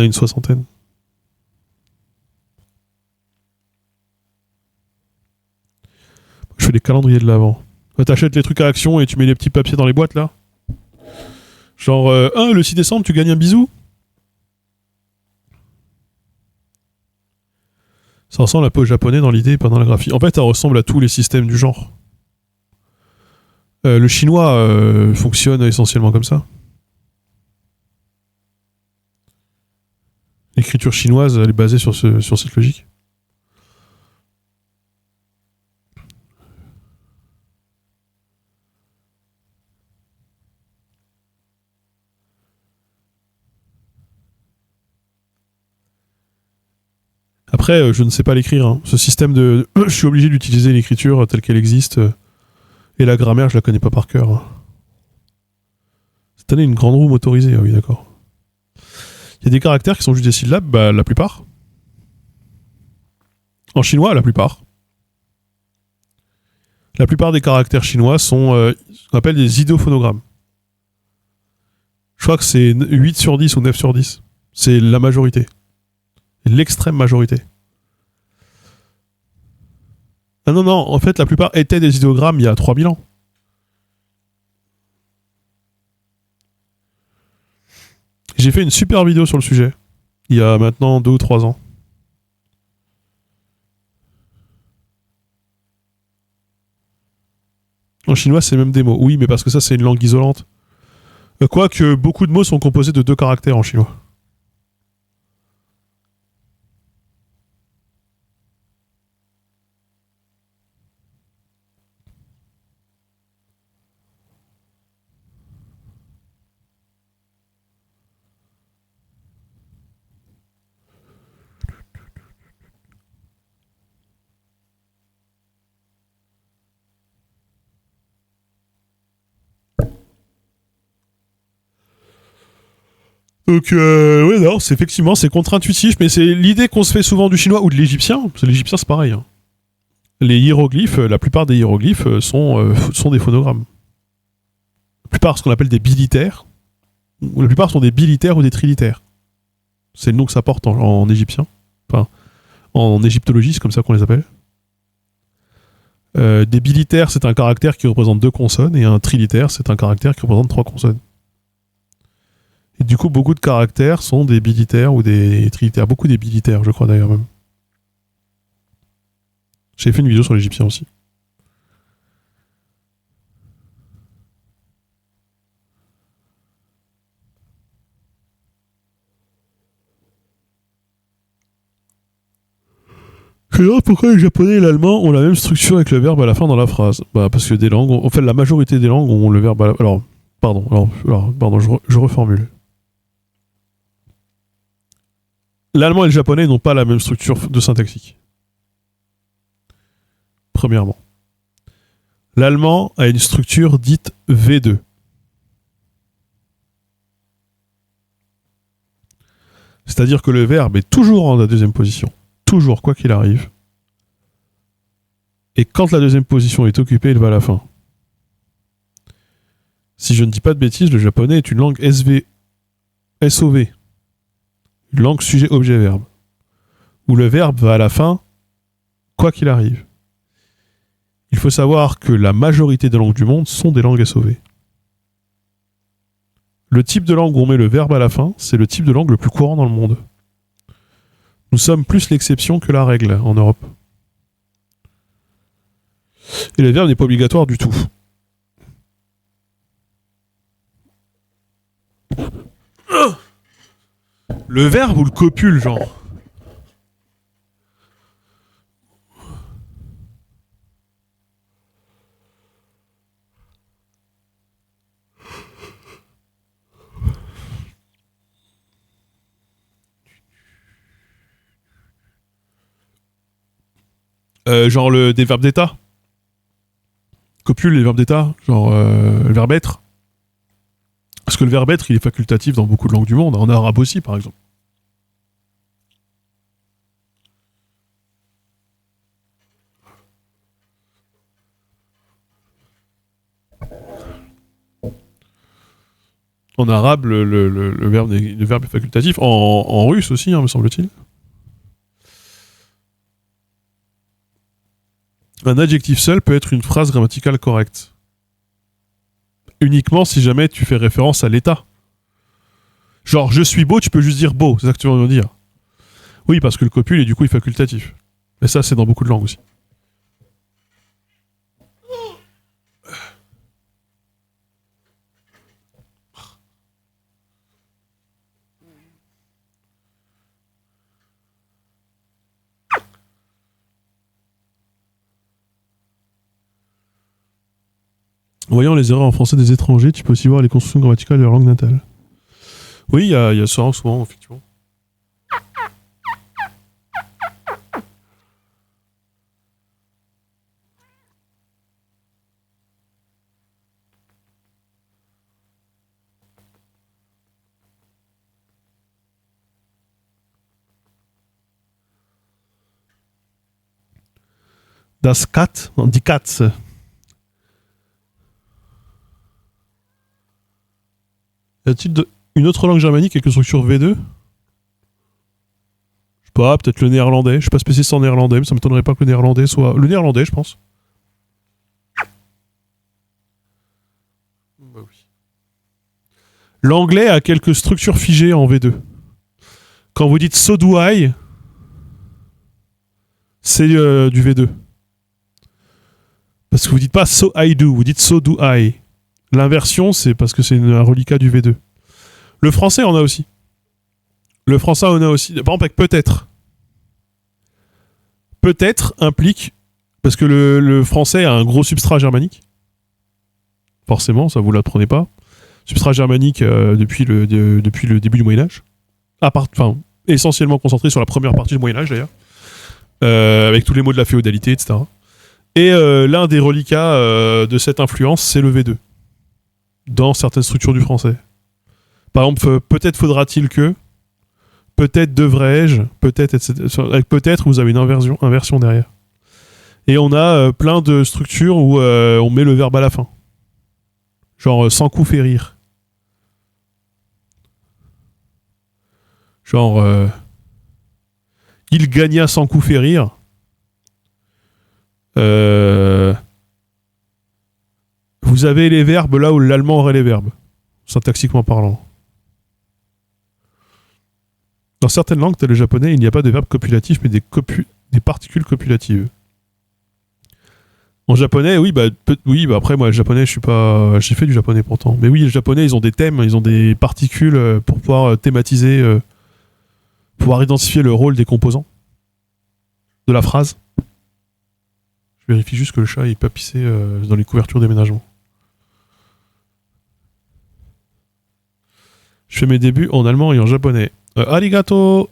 une soixantaine. Je fais des calendriers de l'avant. T'achètes les trucs à action et tu mets les petits papiers dans les boîtes là. Genre, le 6 décembre, tu gagnes un bisou. Ça ressemble un peu au japonais dans l'idée, pas dans la graphie. En fait, ça ressemble à tous les systèmes du genre. Le chinois fonctionne essentiellement comme ça. L'écriture chinoise, elle est basée sur cette logique. Après, je ne sais pas l'écrire. Hein. Ce système de... je suis obligé d'utiliser l'écriture telle qu'elle existe. Et la grammaire, je la connais pas par cœur. Hein. Cette année, une grande roue motorisée. Ah oui, d'accord. Il y a des caractères qui sont juste des syllabes, bah, la plupart. En chinois, la plupart. La plupart des caractères chinois sont ce qu'on appelle des idéophonogrammes. Je crois que c'est 8 sur 10 ou 9 sur 10. C'est la majorité. L'extrême majorité. Ah non, non, en fait, la plupart étaient des idéogrammes il y a 3000 ans. J'ai fait une super vidéo sur le sujet, il y a maintenant 2 ou 3 ans. En chinois, c'est même des mots. Oui, mais parce que ça, c'est une langue isolante. Quoique, beaucoup de mots sont composés de 2 caractères en chinois. Donc, ouais, non, c'est effectivement, c'est contre-intuitif, mais c'est l'idée qu'on se fait souvent du chinois ou de l'égyptien. Parce que l'égyptien, c'est pareil. Hein. Les hiéroglyphes, la plupart des hiéroglyphes sont des phonogrammes. La plupart, ce qu'on appelle des bilitaires. La plupart sont des bilitaires ou des trilitaires. C'est le nom que ça porte en égyptien. Enfin, en égyptologie, c'est comme ça qu'on les appelle. Des bilitaires, c'est un caractère qui représente 2 consonnes, et un trilitaire, c'est un caractère qui représente 3 consonnes. Et du coup, beaucoup de caractères sont des bilitaires ou des trilitaires. Beaucoup des bilitaires, je crois d'ailleurs même. J'ai fait une vidéo sur l'égyptien aussi. Je sais pourquoi les japonais et l'allemand ont la même structure avec le verbe à la fin dans la phrase. Bah, parce que des langues, en fait, la majorité des langues ont le verbe à la... Alors, pardon, je reformule. L'allemand et le japonais n'ont pas la même structure de syntaxique. Premièrement. L'allemand a une structure dite V2. C'est-à-dire que le verbe est toujours en la deuxième position. Toujours, quoi qu'il arrive. Et quand la deuxième position est occupée, il va à la fin. Si je ne dis pas de bêtises, le japonais est une langue SV SOV, langue sujet objet verbe, où le verbe va à la fin, quoi qu'il arrive. Il faut savoir que la majorité des langues du monde sont des langues SOV. Le type de langue où on met le verbe à la fin, c'est le type de langue le plus courant dans le monde. Nous sommes plus l'exception que la règle en Europe. Et le verbe n'est pas obligatoire du tout. Le verbe ou le copule, genre. Genre des verbes d'état. Copule, les verbes d'état. Genre le verbe être. Parce que le verbe être, il est facultatif dans beaucoup de langues du monde. En arabe aussi, par exemple. En arabe, le verbe est facultatif. En russe aussi, hein, me semble-t-il. Un adjectif seul peut être une phrase grammaticale correcte. Uniquement si jamais tu fais référence à l'état. Genre, je suis beau, tu peux juste dire beau, c'est ça que tu veux dire. Oui, parce que le copule est du coup facultatif. Et ça, c'est dans beaucoup de langues aussi. En voyant les erreurs en français des étrangers, tu peux aussi voir les constructions grammaticales de leur langue natale. Oui, il y a ça souvent, effectivement. Das Kat, non, die Katze. Y a-t-il une autre langue germanique avec une structure V2? Je sais pas, peut-être le néerlandais. Je suis pas spécialiste en néerlandais, mais ça m'étonnerait pas que le néerlandais soit. Le néerlandais, je pense. Bah oui. L'anglais a quelques structures figées en V2. Quand vous dites so do I, c'est du V2. Parce que vous dites pas so I do, vous dites so do I. L'inversion, c'est parce que c'est un reliquat du V2. Le français en a aussi. Le français en a aussi. Par exemple, avec peut-être. Peut-être implique, parce que le français a un gros substrat germanique. Forcément, ça vous l'apprenez pas. Substrat germanique depuis le début du Moyen-Âge. Enfin, essentiellement concentré sur la première partie du Moyen-Âge d'ailleurs. Avec tous les mots de la féodalité, etc. Et l'un des reliquats de cette influence, c'est le V2. Dans certaines structures du français. Par exemple, peut-être faudra-t-il que, peut-être devrais-je, peut-être, etc. Avec peut-être, vous avez une inversion derrière. Et on a plein de structures où on met le verbe à la fin. Genre, sans coup fait rire. Genre, il gagna sans coup fait rire. Vous avez les verbes là où l'allemand aurait les verbes, syntaxiquement parlant. Dans certaines langues, tel le japonais, il n'y a pas de verbes copulatifs, mais des particules copulatives. En japonais, oui, après moi, le japonais, je suis pas, j'ai fait du japonais pourtant, mais oui, les japonais, ils ont des thèmes, ils ont des particules pour pouvoir thématiser, pouvoir identifier le rôle des composants de la phrase. Je vérifie juste que le chat n'est pas pissé dans les couvertures d'aménagement. Je fais mes débuts en allemand et en japonais. Arigato,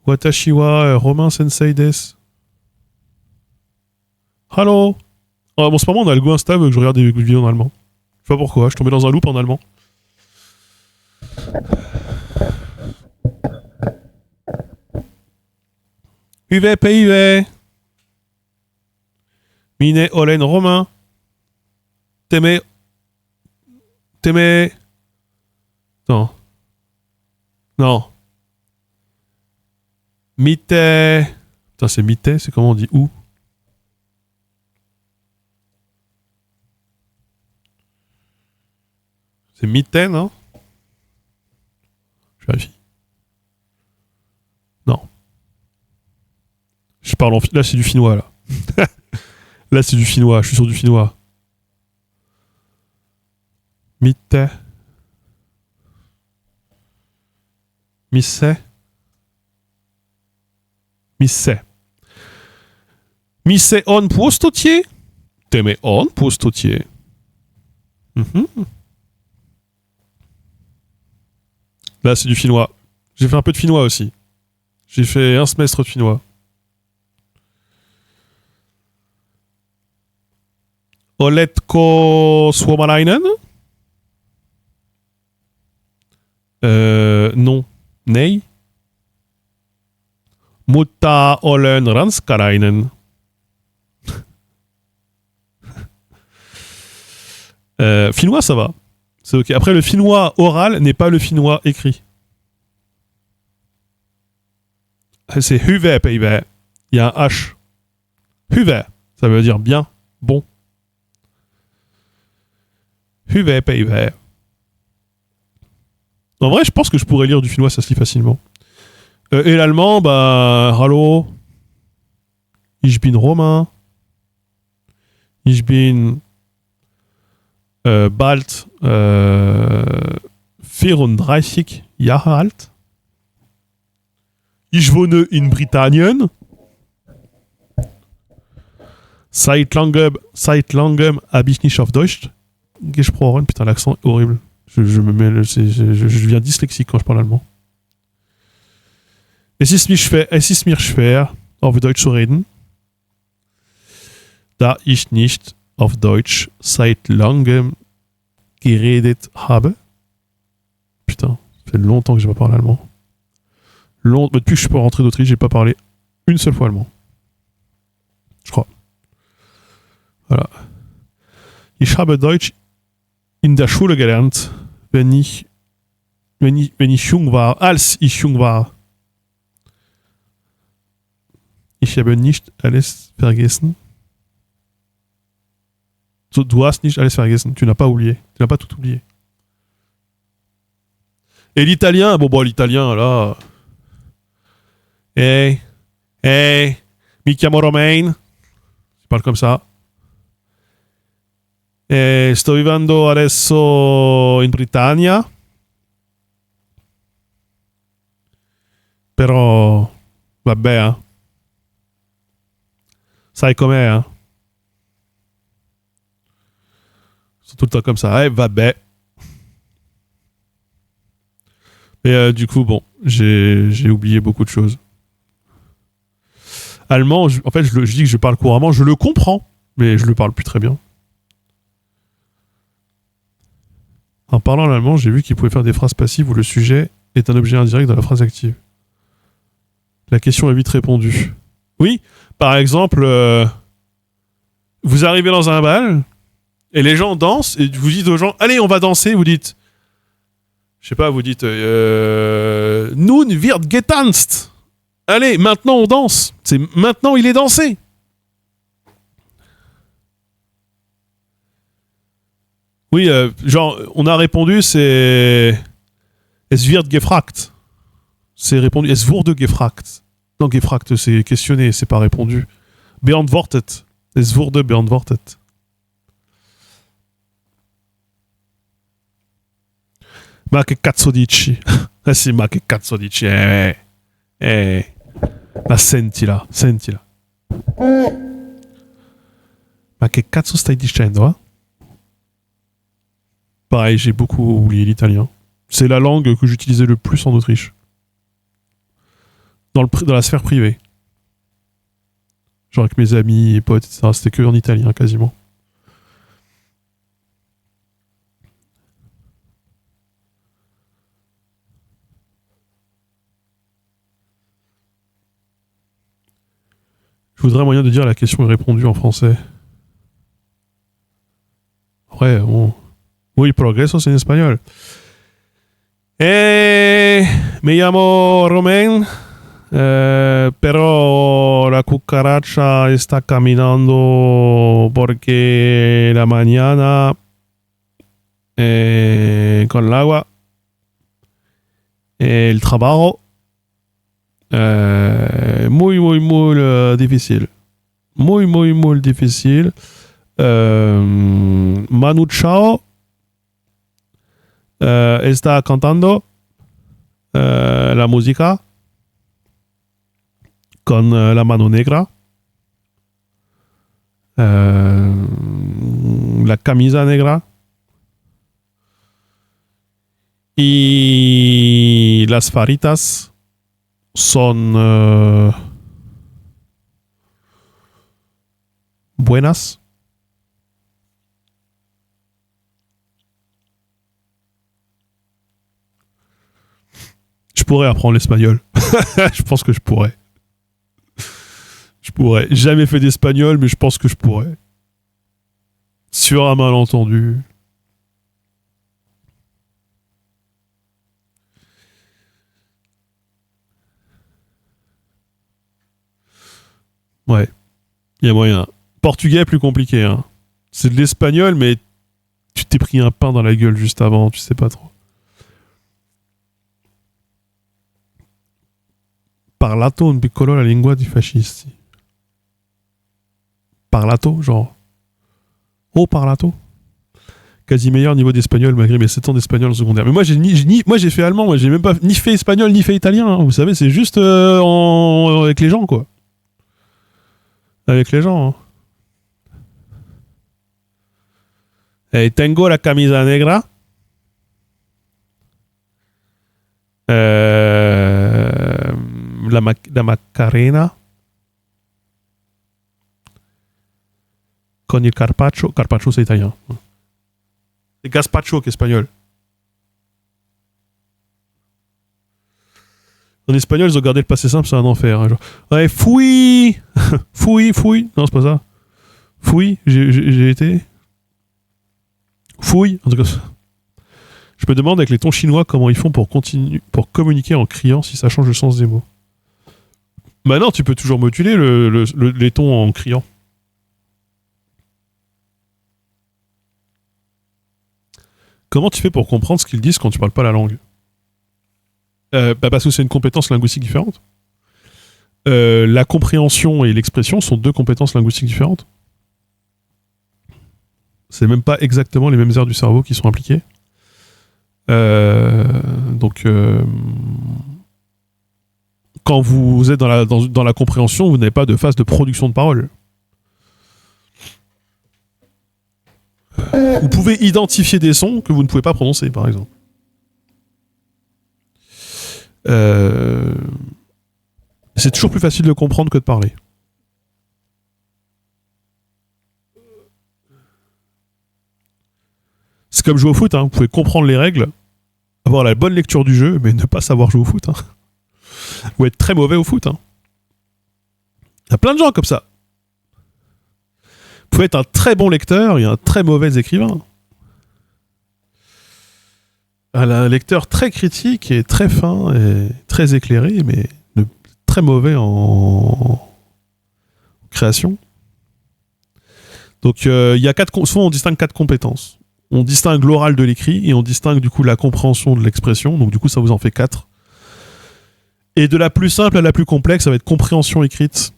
watashi wa Romain Sensei desu. Hallo. En ce moment, on a le goût instable que je regarde des vidéos en allemand. Je sais pas pourquoi, je suis tombé dans un loop en allemand. Uwe PIV. Mine Olen Romain. Teme. Attends. Non. Mitte. Putain, c'est Mitte, c'est comment on dit où? C'est Mitte, non? Je vérifie. Non. Je parle en... Là, c'est du finnois, là. Là, c'est du finnois. Je suis sur du finnois. Mitte. Misse. Misse. Misse on pustotie. Teme on pustotie. Là, c'est du finnois. J'ai fait un peu de finnois aussi. J'ai fait un semestre de finnois. Oletko Suomalainen? Non. Nei. Mutta olen ranskalainen. Finnois, ça va. C'est ok. Après, le finnois oral n'est pas le finnois écrit. C'est huve, peive. Il y a un H. Huve, ça veut dire bien, bon. Huve, peive. En vrai, je pense que je pourrais lire du finnois, ça se lit facilement. Et l'allemand, bah, hallo. Ich bin Romain. Ich bin bald 34 Jahre alt. Ich wohne in Britannien. Seit langem habe ich nicht auf Deutsch gesprochen. Putain, l'accent est horrible. Je deviens dyslexique quand je parle allemand. Es ist mir schwer, auf Deutsch zu reden, da ich nicht auf Deutsch seit langem geredet habe. Putain, ça fait longtemps que j'ai pas parlé allemand. Depuis que je suis pas rentré d'Autriche, j'ai pas parlé une seule fois allemand. Je crois. Voilà. Ich habe Deutsch in der Schule gelernt, wenn ich jung war, als ich jung war. Ich habe nicht alles vergessen. Du hast nicht alles vergessen. Tu n'as pas oublié. Tu n'as pas tout oublié. Et l'italien, bon, l'italien, là. Hey, mi chiamo Romain. Je parle comme ça. Sto vivendo adesso in Britannia. Però, vabbè, hein. Sai com'è, hein. C'est tout le temps comme ça. Eh, vabbè. Et du coup, bon, j'ai oublié beaucoup de choses. Allemand, en fait, je dis que je parle couramment, je le comprends, mais je le parle plus très bien. En parlant l'allemand, j'ai vu qu'il pouvait faire des phrases passives où le sujet est un objet indirect dans la phrase active. La question est vite répondue. Oui, par exemple, vous arrivez dans un bal et les gens dansent et vous dites aux gens, allez, on va danser, vous dites, je sais pas, vous dites, nun wird getanzt. Allez, maintenant on danse. C'est maintenant il est dansé. Oui, genre, on a répondu, c'est es wird gefragt. C'est répondu, es wurde gefragt. Non, gefragt, c'est questionné, c'est pas répondu. Beantwortet. Es wurde beantwortet. Ma che cazzo dici? Eh sì, ma che cazzo dici? Ma sentila. Ma che cazzo stai dicendo, hein? Pareil, j'ai beaucoup oublié l'italien. C'est la langue que j'utilisais le plus en Autriche. Dans la sphère privée. Genre avec mes amis et potes, etc. C'était que en italien, quasiment. Je voudrais un moyen de dire la question est répondue en français. Ouais, bon. Oui, progresos en espagnol. Me llamo Romain, pero la cucaracha está caminando porque la mañana con el agua, el trabajo, muy difícil. Muy difícil. Manu Chao está cantando la música con la mano negra, la camisa negra y las faritas son buenas. Je pourrais apprendre l'espagnol. Je pense que je pourrais. Je pourrais. Jamais fait d'espagnol, mais je pense que je pourrais. Sur un malentendu. Ouais. Il y a moyen. Portugais, plus compliqué. Hein. C'est de l'espagnol, mais tu t'es pris un pain dans la gueule juste avant. Tu sais pas trop. Parlato un piccolo la lingua di fascisti. Parlato, genre. Oh, parlato. Quasi meilleur niveau d'espagnol malgré mes 7 ans d'espagnol en secondaire. Mais moi, j'ai fait allemand. Moi, j'ai même pas ni fait espagnol ni fait italien. Hein. Vous savez, c'est juste avec les gens, quoi. Avec les gens. Hein. Tengo la camisa negra. La Macarena. Con il carpaccio. Carpaccio, c'est italien. C'est gazpacho qui est espagnol. En espagnol, ils ont gardé le passé simple, c'est un enfer. Hein, genre, ouais, fouille. Fouille. Non, c'est pas ça. Fouille, j'ai été. Fouille. En tout cas, je me demande avec les tons chinois comment ils font pour communiquer en criant si ça change le sens des mots. Bah non, tu peux toujours moduler les tons en criant. Comment tu fais pour comprendre ce qu'ils disent quand tu parles pas la langue ? Parce que c'est une compétence linguistique différente. La compréhension et l'expression sont 2 compétences linguistiques différentes. C'est même pas exactement les mêmes aires du cerveau qui sont impliquées. Donc, quand vous êtes dans la compréhension, vous n'avez pas de phase de production de parole. Vous pouvez identifier des sons que vous ne pouvez pas prononcer, par exemple. C'est toujours plus facile de comprendre que de parler. C'est comme jouer au foot, hein. Vous pouvez comprendre les règles, avoir la bonne lecture du jeu, mais ne pas savoir jouer au foot. Hein. Ou être très mauvais au foot. Hein. Il y a plein de gens comme ça. Vous pouvez être un très bon lecteur et un très mauvais écrivain. Un lecteur très critique et très fin et très éclairé, mais très mauvais en création. Donc, il y a souvent on distingue 4 compétences. On distingue l'oral de l'écrit et on distingue du coup la compréhension de l'expression. Donc, du coup, ça vous en fait 4. Et de la plus simple à la plus complexe, ça va être compréhension écrite,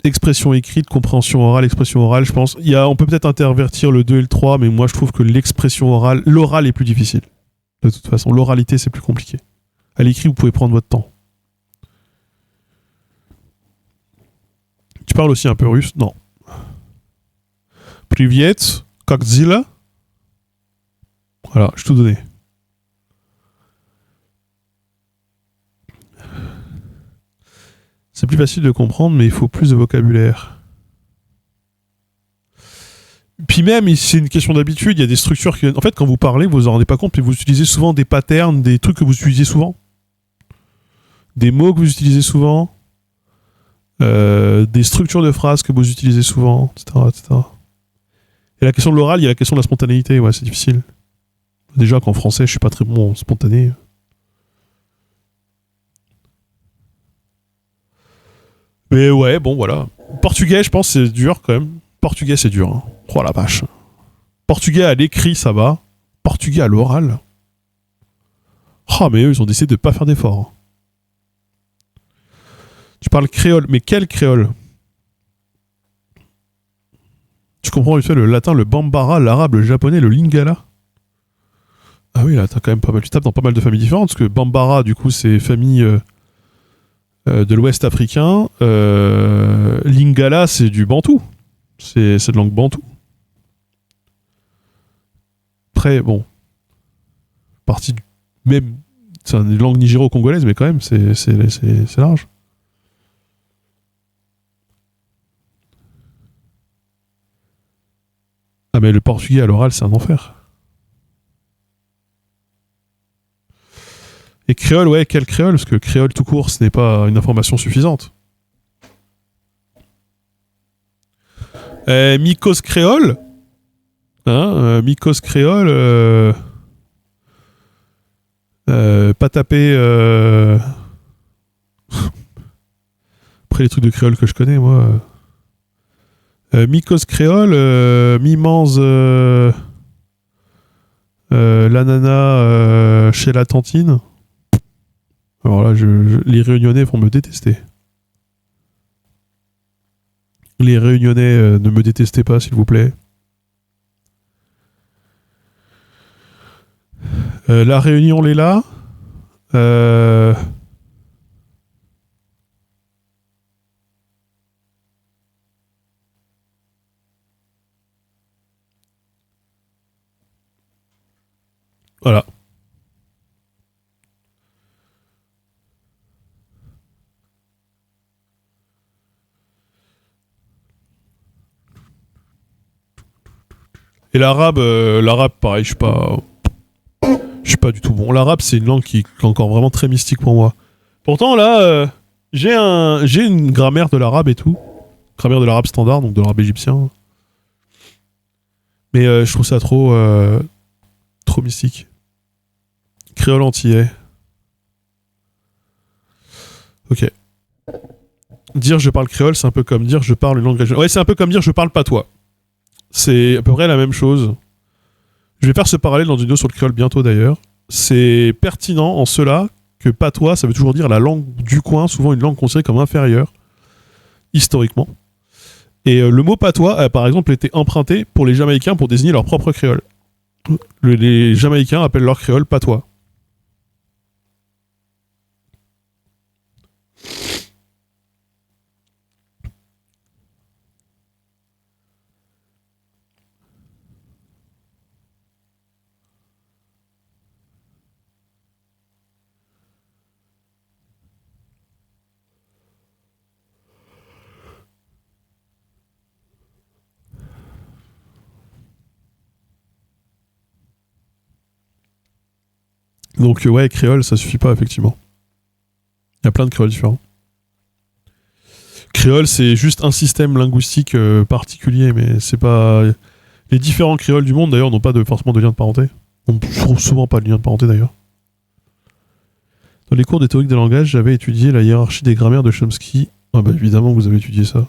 expression écrite, compréhension orale, expression orale, je pense. On peut peut-être intervertir le 2 et le 3, mais moi je trouve que l'expression orale, l'oral est plus difficile. De toute façon, l'oralité c'est plus compliqué. À l'écrit, vous pouvez prendre votre temps. Tu parles aussi un peu russe ? Non. Privet, Kakzila. Voilà, je t'ai tout donné. C'est plus facile de comprendre, mais il faut plus de vocabulaire. Puis même, c'est une question d'habitude, il y a des structures qui... En fait, quand vous parlez, vous en rendez pas compte, puis vous utilisez souvent des patterns, des trucs que vous utilisez souvent. Des mots que vous utilisez souvent. Des structures de phrases que vous utilisez souvent, etc. Et la question de l'oral, il y a la question de la spontanéité, ouais, c'est difficile. Déjà qu'en français, je suis pas très bon en spontané. Mais ouais, bon, voilà. Portugais, je pense, c'est dur quand même. Portugais, c'est dur. Hein. Oh la vache. Portugais à l'écrit, ça va. Portugais à l'oral. Ah, mais eux, ils ont décidé de pas faire d'efforts. Hein. Tu parles créole, mais quel créole? Tu comprends vite fait le latin, le bambara, l'arabe, le japonais, le lingala? Ah oui, là, t'as quand même pas mal. Tu tapes dans pas mal de familles différentes, parce que bambara, du coup, c'est famille de l'Ouest africain. Lingala, c'est du bantou. C'est de langue bantou. Après, bon, partie du même. C'est une langue nigéro-congolaise, mais quand même, c'est large. Ah, mais le portugais à l'oral, c'est un enfer. Et créole, ouais, quel créole? Parce que créole tout court, ce n'est pas une information suffisante. Mycos créole? Hein, Mycos créole, pas taper. Après les trucs de créole que je connais, moi. Mycos créole, Mimans, l'ananas chez la tantine. Alors là, les Réunionnais vont me détester. Les Réunionnais, ne me détestez pas, s'il vous plaît. La Réunion, l'est là. Voilà. Et l'arabe, pareil, je suis pas du tout bon. L'arabe, c'est une langue qui est encore vraiment très mystique pour moi. Pourtant, là, j'ai une grammaire de l'arabe et tout. Grammaire de l'arabe standard, donc de l'arabe égyptien. Mais je trouve ça trop mystique. Créole antillais. Ok. Dire je parle créole, c'est un peu comme dire je parle une langue régionale. Ouais, c'est un peu comme dire je parle patois. C'est à peu près la même chose. Je vais faire ce parallèle dans une vidéo sur le créole bientôt d'ailleurs. C'est pertinent en cela que patois, ça veut toujours dire la langue du coin, souvent une langue considérée comme inférieure, historiquement. Et le mot patois a par exemple été emprunté pour les Jamaïcains pour désigner leur propre créole. Les Jamaïcains appellent leur créole patois. Donc ouais, créole, ça suffit pas effectivement. Il y a plein de créoles différents. Créole, c'est juste un système linguistique particulier, mais c'est pas. Les différents créoles du monde d'ailleurs n'ont pas forcément de lien de parenté. On trouve souvent pas de lien de parenté d'ailleurs. Dans les cours de théorie des langages, j'avais étudié la hiérarchie des grammaires de Chomsky. Ah bah évidemment, vous avez étudié ça.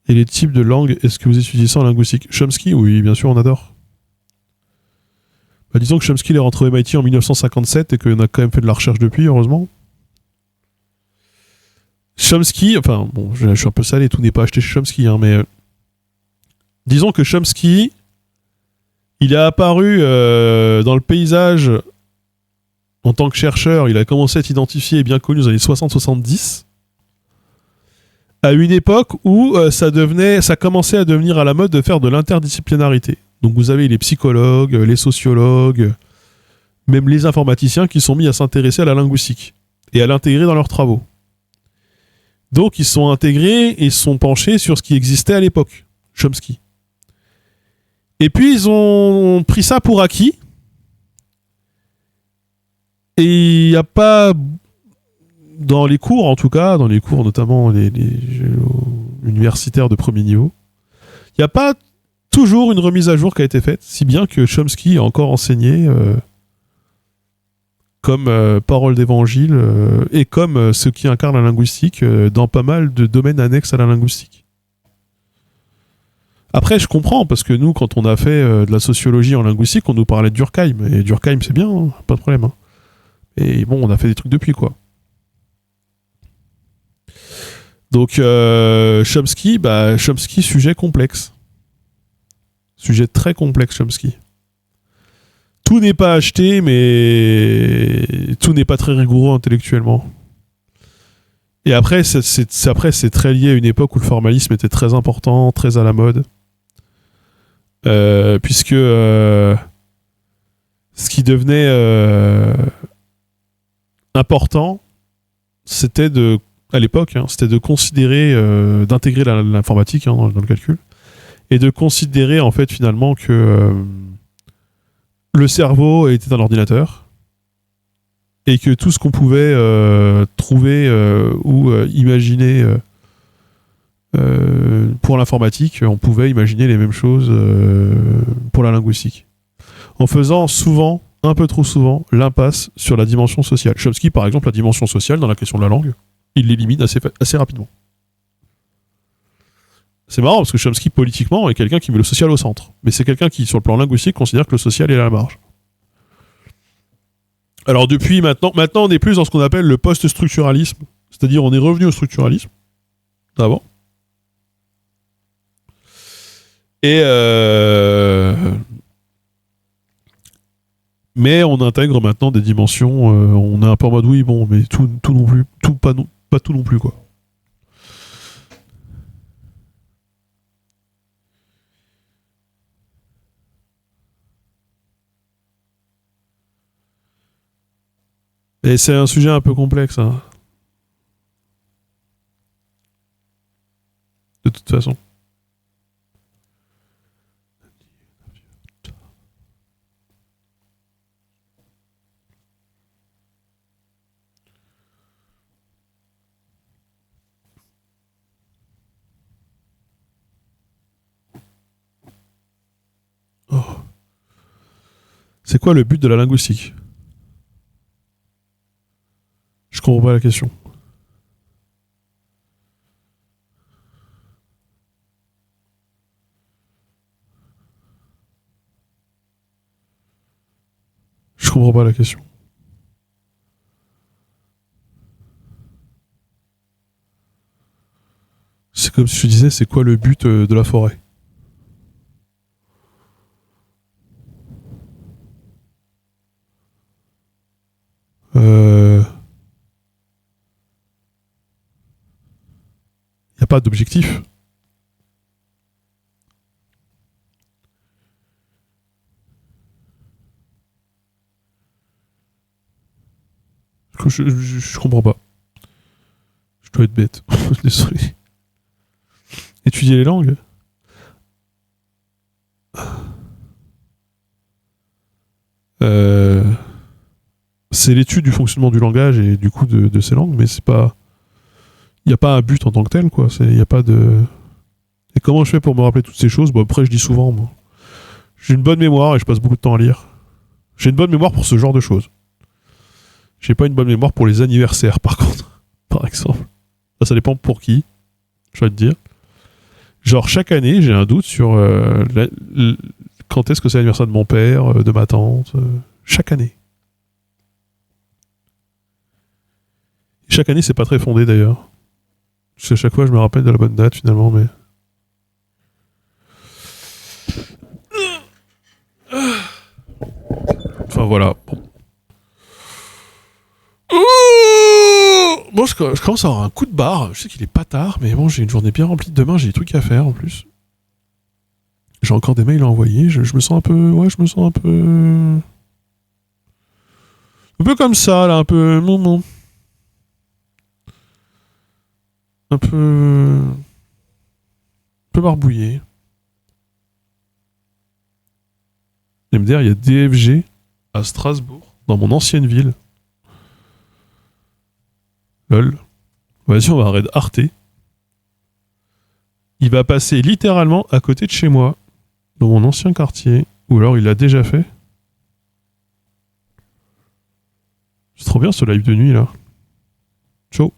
Et les types de langues, est-ce que vous étudiez ça en linguistique? Chomsky, oui, bien sûr, on adore. Bah, disons que Chomsky est rentré au MIT en 1957 et qu'on a quand même fait de la recherche depuis, heureusement. Chomsky, enfin, bon, je suis un peu salé, tout n'est pas acheté chez Chomsky, hein, mais disons que Chomsky, il est apparu dans le paysage en tant que chercheur, il a commencé à être identifié et bien connu aux années 60-70, à une époque où ça commençait à devenir à la mode de faire de l'interdisciplinarité. Donc vous avez les psychologues, les sociologues, même les informaticiens qui sont mis à s'intéresser à la linguistique et à l'intégrer dans leurs travaux. Donc ils sont intégrés et sont penchés sur ce qui existait à l'époque, Chomsky. Et puis ils ont pris ça pour acquis. Et il n'y a pas, dans les cours en tout cas, dans les cours notamment les universitaires de premier niveau, il n'y a pas toujours une remise à jour qui a été faite, si bien que Chomsky a encore enseigné comme parole d'évangile et comme ce qui incarne la linguistique dans pas mal de domaines annexes à la linguistique. Après, je comprends, parce que nous, quand on a fait de la sociologie en linguistique, on nous parlait de Durkheim, et Durkheim, c'est bien, hein, pas de problème. Hein. Et bon, on a fait des trucs depuis, quoi. Donc, Chomsky, sujet complexe. Sujet très complexe, Chomsky. Tout n'est pas acheté, mais tout n'est pas très rigoureux intellectuellement. Et après, c'est très lié à une époque où le formalisme était très important, très à la mode. Puisque ce qui devenait important, c'était à l'époque, c'était de considérer, d'intégrer l'informatique dans le calcul, et de considérer en fait finalement que le cerveau était un ordinateur, et que tout ce qu'on pouvait trouver ou imaginer pour l'informatique, on pouvait imaginer les mêmes choses pour la linguistique. En faisant souvent, un peu trop souvent, l'impasse sur la dimension sociale. Chomsky, par exemple, la dimension sociale dans la question de la langue, il l'élimine assez rapidement. C'est marrant parce que Chomsky, politiquement, est quelqu'un qui met le social au centre. Mais c'est quelqu'un qui, sur le plan linguistique, considère que le social est à la marge. Alors depuis maintenant on est plus dans ce qu'on appelle le post-structuralisme. C'est-à-dire on est revenu au structuralisme d'avant. Et mais on intègre maintenant des dimensions. On est un peu en mode oui, bon, mais tout non plus, pas tout non plus, quoi. Et c'est un sujet un peu complexe, hein, de toute façon. Oh. C'est quoi le but de la linguistique ? Je comprends pas la question. Je comprends pas la question. C'est comme si je disais, c'est quoi le but de la forêt ? Y a pas d'objectif. Je comprends pas. Je dois être bête. Désolé. Étudier les langues ? C'est l'étude du fonctionnement du langage et du coup de ces langues, mais c'est pas. Il n'y a pas un but en tant que tel, quoi. Il y a pas de. Et comment je fais pour me rappeler toutes ces choses ? Bon, après, je dis souvent, moi. J'ai une bonne mémoire et je passe beaucoup de temps à lire. J'ai une bonne mémoire pour ce genre de choses. J'ai pas une bonne mémoire pour les anniversaires, par contre. Par exemple. Ça dépend pour qui, je vais te dire. Genre, chaque année, j'ai un doute sur quand est-ce que c'est l'anniversaire de mon père, de ma tante. Chaque année. Chaque année, c'est pas très fondé, d'ailleurs. Parce qu'à chaque fois, je me rappelle de la bonne date, finalement, mais... Enfin, voilà. Bon. Bon, je commence à avoir un coup de barre. Je sais qu'il est pas tard, mais bon, j'ai une journée bien remplie. Demain, j'ai des trucs à faire, en plus. J'ai encore des mails à envoyer. Je me sens un peu... Ouais, je me sens un peu... Un peu comme ça, là, un peu... Non. Un peu barbouillé. MDR, il y a DFG à Strasbourg, dans mon ancienne ville. Lol. Vas-y, on va raid Arte. Il va passer littéralement à côté de chez moi. dans mon ancien quartier. Ou alors il l'a déjà fait. C'est trop bien ce live de nuit là. Ciao.